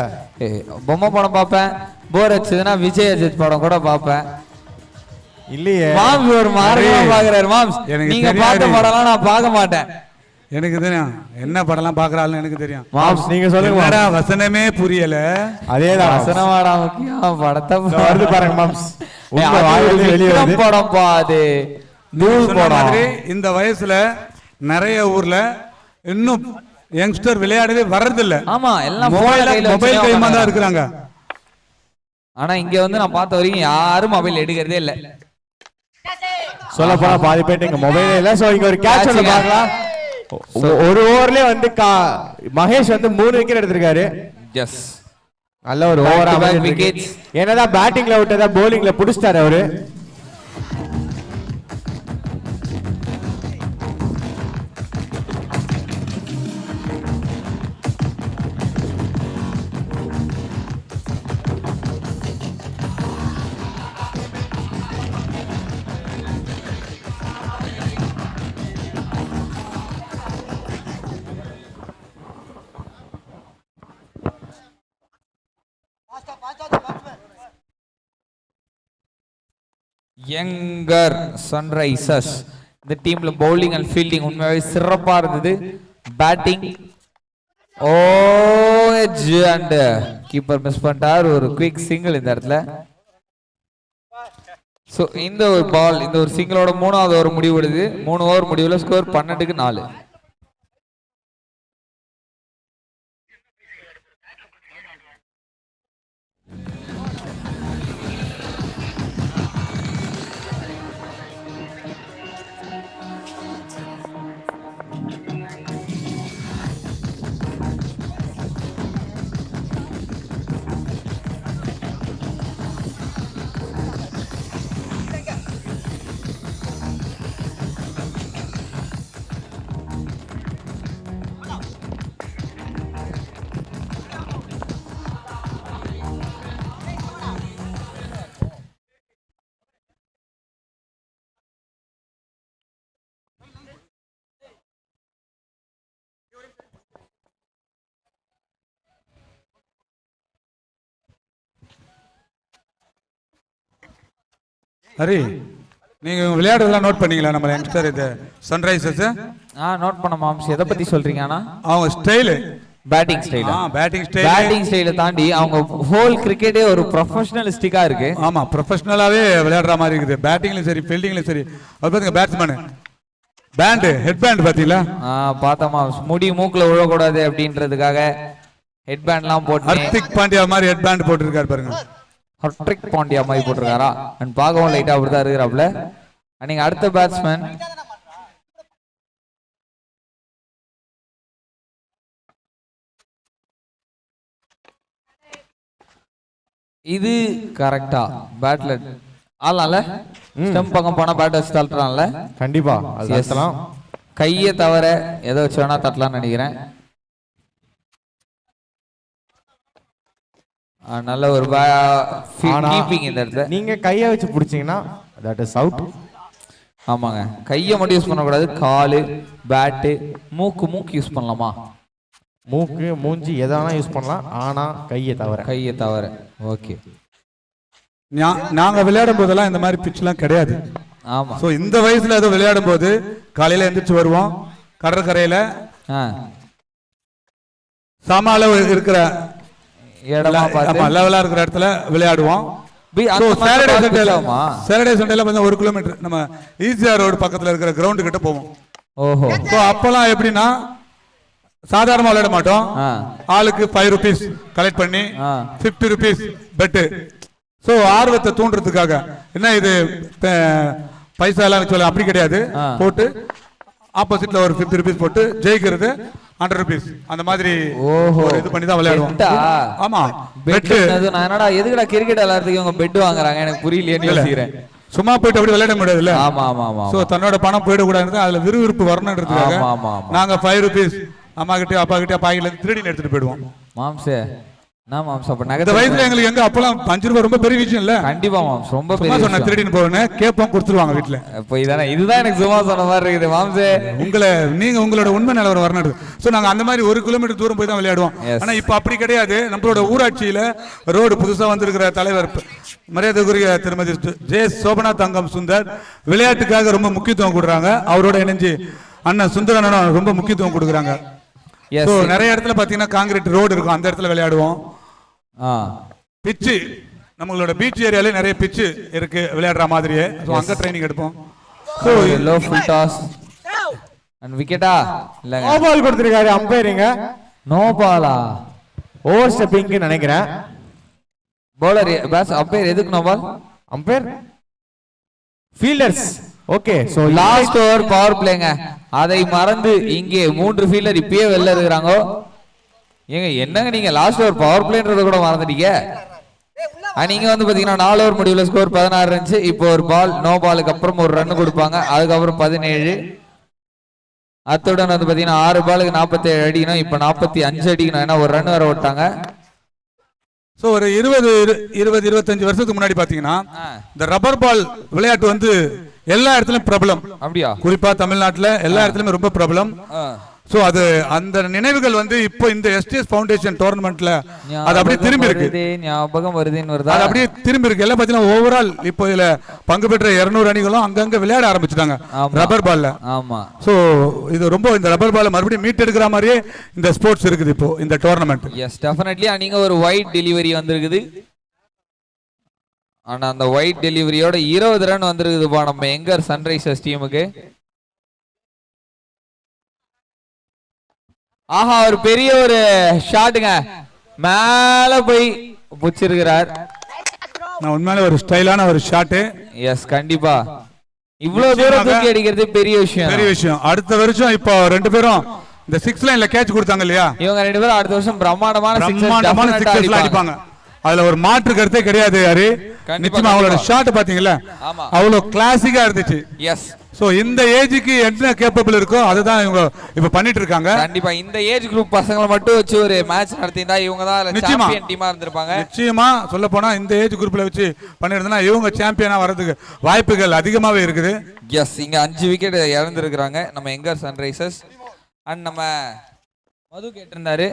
பொம்மை படம் பார்ப்பேன், போர் அடிச்சதுன்னா விஜய் அஜித் படம் கூட பார்ப்பேன். இல்லையே, மாம்ஸ் ஒரு மார்க்கமா பாக்குறாரு. மாம்ஸ், நீங்க பார்த்த படம்லாம் நான் பார்க்க மாட்டேன். எனக்கு தெரியும் என்ன படம்லாம் பாக்குறாள்னு எனக்கு தெரியும். மாம்ஸ் நீங்க சொல்லுங்க. என்னடா வசனமே புரியல. அதேதான் வசனமாடா முக்கியம், படத்தை வருது பாருங்க மாம்ஸ். விக்ரம் படம் பாது நூல் படம். மாதிரி இந்த வயசுல நிறைய ஊர்ல இன்னும் யங்ஸ்டர் விளையாடவே வர்றதில்ல. ஆமா, எல்லாம் மொபைல் கைமா தான் இருக்கிறாங்க. ஆனா இங்க வந்து நான் பார்த்த வரைக்கும் யாரும் மொபைல் எடுக்கிறதே இல்ல. சொல்ல போனா பாதி பேட்டு இங்க மொபைல் இல்ல. சோ இங்க ஒரு கேட்ச் ஒன்னு பார்க்கலாம். ஒரு ஓவர்லயே வந்து மகேஷ் வந்து 3 விக்கெட் எடுத்திருக்காரு. எஸ், நல்ல ஒரு ஓவர் விக்கெட். என்னதான் பேட்டிங்ல விட்டதா bowlingல புடிச்சிட்டாரு அவரு. யங்கர் சன்ரைசர்ஸ் இந்த டீம்ல பவுலிங் அண்ட் ஃபீல்டிங் உண்மையாவே சிறப்பா இருந்தது. Batting edge and keeper miss பண்ணிட்டார். ஒரு குயிக் சிங்கிள் இந்த இடத்துல. சோ இந்த ஒரு பால், இந்த ஒரு சிங்கிளோட 3வது ஓவர் முடிவுடுது. 3 ஓவர் முடிவுல ஸ்கோர் 12க்கு 4. ஹரி, நீங்க விளையாடுறதெல்லாம் நோட் பண்ணீங்களா? நம்ம யங்ஸ்டர் இது சன்ரைசர்ஸ் நோட் பண்ண மாம்ஸ். எதை பத்தி சொல்றீங்க? ஆனா அவங்க ஸ்டைல், பேட்டிங் ஸ்டைல். பேட்டிங் ஸ்டைலை தாண்டி அவங்க ஹோல் கிரிக்கெட்டே ஒரு ப்ரொஃபஷனலிஸ்டிக்கா இருக்கு. ஆமா, ப்ரொஃபஷனலாவே விளையாடுற மாதிரி இருக்குது. பேட்டிங்லயும் சரி ஃபீல்டிங்லயும் சரி. அது பாத்தீங்க பேட்ஸ்மேன் பேண்ட், ஹெட் பேண்ட் பாத்தீங்களா? பார்த்தமா, முடி மூக்குல விழக்கூடாது அப்படின்றதுக்காக ஹெட் பேண்ட்லாம் போட்டு ஹர்திக் பாண்டியா மாதிரி ஹெட் பேண்ட் போட்டுருக்காரு பாருங்க. ஹர்திக் பாண்டியா மாதிரி போட்டிருக்காரா? அண்ட் பார்க்கவும் லைட்டா அப்படிதான் இருக்கிறாப்ல. நீங்க அடுத்த பேட்ஸ்மேன் இது கரெக்டா பேட்ல ஆளால ஸ்டம்ப் பக்கம் போனா பேட் வச்சு தள்ளுறான்ல. கண்டிப்பா அதெல்லாம் கையை தவிர எதை வச்சு வேணா தட்டலாம்னு நினைக்கிறேன். நல்ல ஒரு கீப்பிங் இந்த இடத்துல. நீங்க கையை வச்சு பிடிச்சீங்கன்னா தட் இஸ் அவுட். ஆமாங்க, கையை மட்டும் யூஸ் பண்ணக்கூடாது. காலு, பேட்டு, மூக்கு யூஸ் பண்ணலாமா? மூக்கு, மூஞ்சி எதானா யூஸ் பண்ணலாம். ஆனா கையை தவிர. ஓகே. நாங்க விளையாடும் போதெல்லாம் இந்த மாதிரி பிட்ச்லாம் கிடையாது. ஆமா. சோ இந்த வயசுல ஏதோ விளையாடும் போது காலையில எந்திரிச்சு வருவோம், கடற்கரையில சமால இருக்கிற லெவலா இருக்கிற இடத்துல விளையாடுவோம். சாட்டர்டே சண்டேல 1 கிலோமீட்டர் நம்ம ஈசிஆர் ரோடு பக்கத்துல இருக்கிற கிரவுண்ட் கிட்ட போவோம். ஓஹோ. சோ அப்பெல்லாம் எப்படின்னா சாதாரணமா விளையாட மாட்டோம். ஆளுக்கு 5 rupees கலெக்ட் பண்ணி 50 rupees பெட்டு. சோ ஆர்வத்தை தூண்டுறதுக்காக என்ன இது பைசா எல்லாம் சொல்ல அப்படி கிடையாது. போட்டு ஆப்போசிட்ல ஒரு 50 rupees போட்டு ஜெயிக்கிறது 100 rupees அந்த மாதிரி இது பண்ணி தான் விளையாடுவோம். ஆமா, பெட். நான் என்னடா எதுக்குடா கிரிக்கெட் விளையாடுறதுக்கு இவங்க பெட் வாங்குறாங்க எனக்கு புரியலையேன்னு யோசிக்கிறேன். சும்மா போயிட்டு அப்படி விளையாட முடியாதுல்ல. ஆமா ஆமா ஆமா. சோ தன்னோட பணம் போயிடக்கூடாது, அதுல விறுவிறுப்பு வரணுன்றதுக்காக நாங்க 5 rupees அம்மா கிட்ட அப்பா கிட்ட பாக்கெட்ல இருந்து திருடி எடுத்துட்டு போயிடுவோம். மாம்சே நான் மாம்ஸ் அப்ப இந்த வயசுல எங்களுக்கு எங்க அப்பலாம் 5 ரூபாய் ரொம்ப பெரிய விஷயம் இல்ல. கண்டிப்பா மாம்ஸ், ரொம்ப பெரிய விஷயம். சொன்ன திருடின்னு போறேன்னு கேப்போம், கொடுத்துருவாங்க வீட்ல. இப்போ இதுதான் எனக்கு சும்மா சொன்ன மாதிரி இருக்குது மாம்சே. நீங்க உங்களோட உண்மை நிலவரம் வரணும். சோ நாங்க அந்த மாதிரி 1 கிலோமீட்டர் தூரம் போய் தான் விளையாடுவோம். ஆனா இப்ப அப்படி கிடையாது. நம்மளோட ஊராட்சியில ரோடு புதுசா வந்திருக்கிற தலைவர் மரியாதைக்குரிய திருமதி ஜே சோபனா தங்கம் சுந்தர் விளையாட்டுக்காக ரொம்ப முக்கியத்துவம் கொடுறாங்க. அவரோட இணைஞ்சு அண்ணன் சுந்தரனும் ரொம்ப முக்கியத்துவம் கொடுக்குறாங்க. Yes. ஸோ நிறைய இடத்துல பார்த்தீங்கன்னா காங்கிரீட் ரோடு இருக்கும், அந்த இடத்துல விளையாடுவோம். பிச்சு நம்மளோட பீச் ஏரியாலே நிறைய பிச்சு இருக்கு விளையாடுற மாதிரியே. ஸோ அங்கே ட்ரைனிங் எடுப்போம். So low full toss and விக்கெட்டா இல்ல நோ பால் கொடுத்திருக்காரு அம்பையருங்க. நோ பாலா ஓவர் ஸ்டெப்பிங்க்கு நினைக்கிறேன். பவுலர் பேஸ் அம்பையர் எதுக்கு no ball? Umpire fielders. Okay so last over power பிளேங்க. அதை மறந்து இங்கே 3 ஃபீல்டர் இப்பயே வெளில இருக்கிறாங்க. ஏங்க என்னங்க நீங்க லாஸ்ட் ஓவர் பவர் பிளேன்றத கூட மறந்துட்டீங்க. நீங்க வந்து பாத்தீங்கன்னா 4 ஓவர் முடிவுல ஸ்கோர் 16 இருந்துச்சு. இப்போ ஒரு பால் நோ பாலுக்கு அப்புறம் ஒரு ரன் கொடுப்பாங்க. அதுக்கப்புறம் 17. அத்துடன் வந்து பாத்தீங்கன்னா 6 பாலுக்கு 47 அடிக்கணும். இப்ப 45 அடிக்கணும். ஏன்னா ஒரு ரன் வர விட்டாங்க. ஸோ ஒரு 20-25 வருஷத்துக்கு முன்னாடி பார்த்தீங்கன்னா இந்த ரப்பர் பால் விளையாட்டு வந்து எல்லா இடத்துலயும் பிரபலம். அப்படியா? குறிப்பா தமிழ்நாட்டில் எல்லா இடத்துலயுமே ரொம்ப பிரபலம். ஸோ அது அந்த நினைவுகள் வந்து இப்போ இந்த எஸ்டிஎஸ் ஃபவுண்டேஷன் டோர்னமெண்ட்ல அது அப்படியே திரும்பி இருக்கு. ஞாபகம் வருதுன்னு வருதா? அது அப்படியே திரும்பி இருக்கு. எல்லாம் பார்த்தீங்கன்னா ஓவரால் இப்போ இதுல பங்கு பெற்ற 200 அணிகளும் அங்கங்க விளையாட ஆரம்பிச்சுட்டாங்க ரப்பர் பால்ல. ஆமா. ஸோ இது ரொம்ப இந்த ரப்பர் பால் மறுபடியும் மீட் எடுக்கிற மாதிரியே இந்த ஸ்போர்ட்ஸ் இருக்குது இப்போ இந்த டோர்னமெண்ட். Yes definitely. நீங்க ஒரு ஒயிட் டெலிவரி வந்திருக்குது. ஆனா அந்த ஒயிட் டெலிவரியோட 20 ரன் வந்திருக்குதுப்பா நம்ம எங்கர் சன்ரைசர்ஸ் டீமுக்கு. ஆஹா ஒரு பெரிய ஒரு ஷாட்டுங்க, மேல போய் புடிச்சிருக்கிறார். நான் உண்மையிலே ஒரு ஸ்டைலான ஒரு ஷாட்டு. எஸ் கண்டிப்பா. இவ்வளவு தூரம் தூக்கி அடிக்கிறது பெரிய விஷயம். பெரிய விஷயம். அடுத்த வருஷம் இப்போ 2 பேரும் இந்த 6 லைன்ல கேட்ச் கொடுத்தாங்க இல்லையா? இவங்க 2 பேரும் அடுத்த வருஷம் பிரம்மாண்டமான சிக்ஸர்ஸ் அடிப்பாங்க. அதுல ஒரு மாற்று கருத்தே கிடையாது. யாரு நிச்சயமா அவங்களோட ஷாட் பாத்தீங்களா அவ்வளவு கிளாசிக்கா இருந்துச்சு. எஸ். சோ இந்த ஏஜுக்கு என்ன கேப்பபிள் இருக்கோ அதுதான் இவங்க இப்ப பண்ணிட்டு இருக்காங்க. கண்டிப்பா இந்த ஏஜ் குரூப் பசங்களை மட்டும் வச்சு ஒரு மேட்ச் நடத்தினா இவங்க தான் சாம்பியன் டீமா இருந்திருப்பாங்க. நிச்சயமா சொல்ல போனா இந்த ஏஜ் குரூப்ல வச்சு பண்ணிருந்தா இவங்க சாம்பியனா வரதுக்கு வாய்ப்புகள் அதிகமாவே இருக்குது. எஸ். இங்க 5 விக்கெட் இழந்திருக்கிறாங்க நம்ம எங்கர் சன்ரைசர்ஸ். அண்ட் நம்ம மது கேட்டிருந்தாரு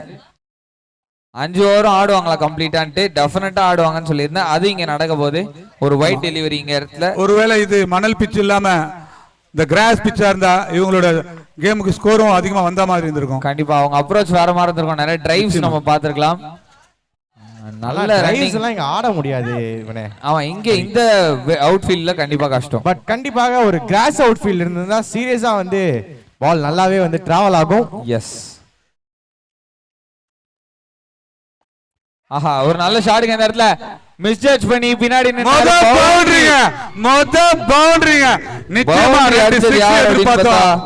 5 ஓவரும் ஆடுவாங்களா கம்ப்ளீட்டான்ட்டு. டெஃபினட்டா ஆடுவாங்கன்னு சொல்லியிருந்தேன். அது இங்க நடக்க போகுது. ஒரு ஒயிட் டெலிவரி இங்க இடத்துல. ஒருவேளை இது மணல் பிச் இல்லாம இந்த கிராஸ் பிச்சா இருந்தா இவங்களோட கேமுக்கு ஸ்கோரும் அதிகமா வந்த மாதிரி இருந்திருக்கும். கண்டிப்பா அவங்க அப்ரோச் வேற மாதிரி இருந்திருக்கும். நிறைய டிரைவ்ஸ் நம்ம பார்த்திருக்கலாம். நல்ல டிரைவ்ஸ் எல்லாம் இங்க ஆட முடியாது இவனே. அவன் இங்க இந்த அவுட்ஃபீல்ட்ல கண்டிப்பா கஷ்டம். பட் கண்டிப்பாக ஒரு கிராஸ் அவுட்ஃபீல்ட் இருந்ததுன்னா சீரியஸா வந்து பால் நல்லாவே வந்து டிராவல் ஆகும். எஸ். ஆஹா ஒரு நல்ல ஷாட்டுங்க இந்த இடத்துல. மிஸ்ஜட்ஜ் பண்ணி பின்னாடி நிச்சயமா 2 6 எதிர்பார்த்தோம்.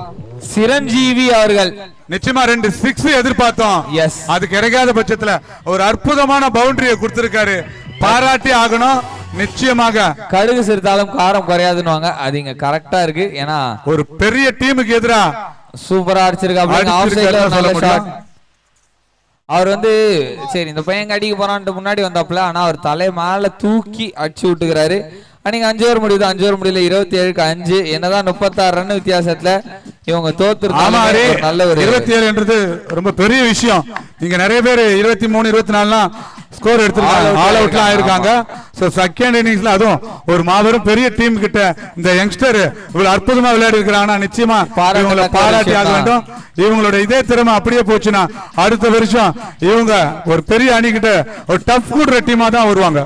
சிரஞ்சீவி அவர்கள் நிச்சயமா 2 6 எதிர்பார்த்தோம். எஸ். அது கிடைக்காத பட்சத்துல ஒரு அற்புதமான பவுண்டரியை கொடுத்திருக்காரு. பாராட்டி ஆகணும். நிச்சயமாக கடுகு சிறுத்தாலும் காரம் குறையாதுன்னு அது இங்க கரெக்டா இருக்கு. ஏன்னா ஒரு பெரிய டீமுக்கு எதிரா சூப்பரா அடிச்சிருக்காரு. அவர் வந்து சரி இந்த பையன் அடிக்க போறான்ட்டு முன்னாடி வந்தாப்புல. ஆனா அவர் தலை மேல தூக்கி அடிச்சு விட்டுக்கிறாரு. நீங்க 5 ஓவர் முடியுது. 5 ஓவர் முடியல 27க்கு 5. என்னதான் 36 ரன் வித்தியாசத்துல இவங்க தோத்துருக்காங்க. நல்ல ஒரு 27 ரொம்ப பெரிய விஷயம். இங்க நிறைய பேர் 23 24 ஸ்கோர் எடுத்துருக்காங்க. ஆல் அவுட்லாம் ஆயிருக்காங்க. சோ செகண்ட் இன்னிங்ஸ்ல அதுவும் ஒரு மாபெரும் பெரிய டீம் கிட்ட இந்த யங்ஸ்டர் இவ்வளவு அற்புதமா விளையாடி இருக்கிறாங்கன்னா நிச்சயமா இவங்களை பாராட்டி ஆக வேண்டும். இவங்களோட இதே திறமை அப்படியே போச்சுன்னா அடுத்த வருஷம் இவங்க ஒரு பெரிய அணி கிட்ட ஒரு டஃப் கூடுற டீமா தான் வருவாங்க.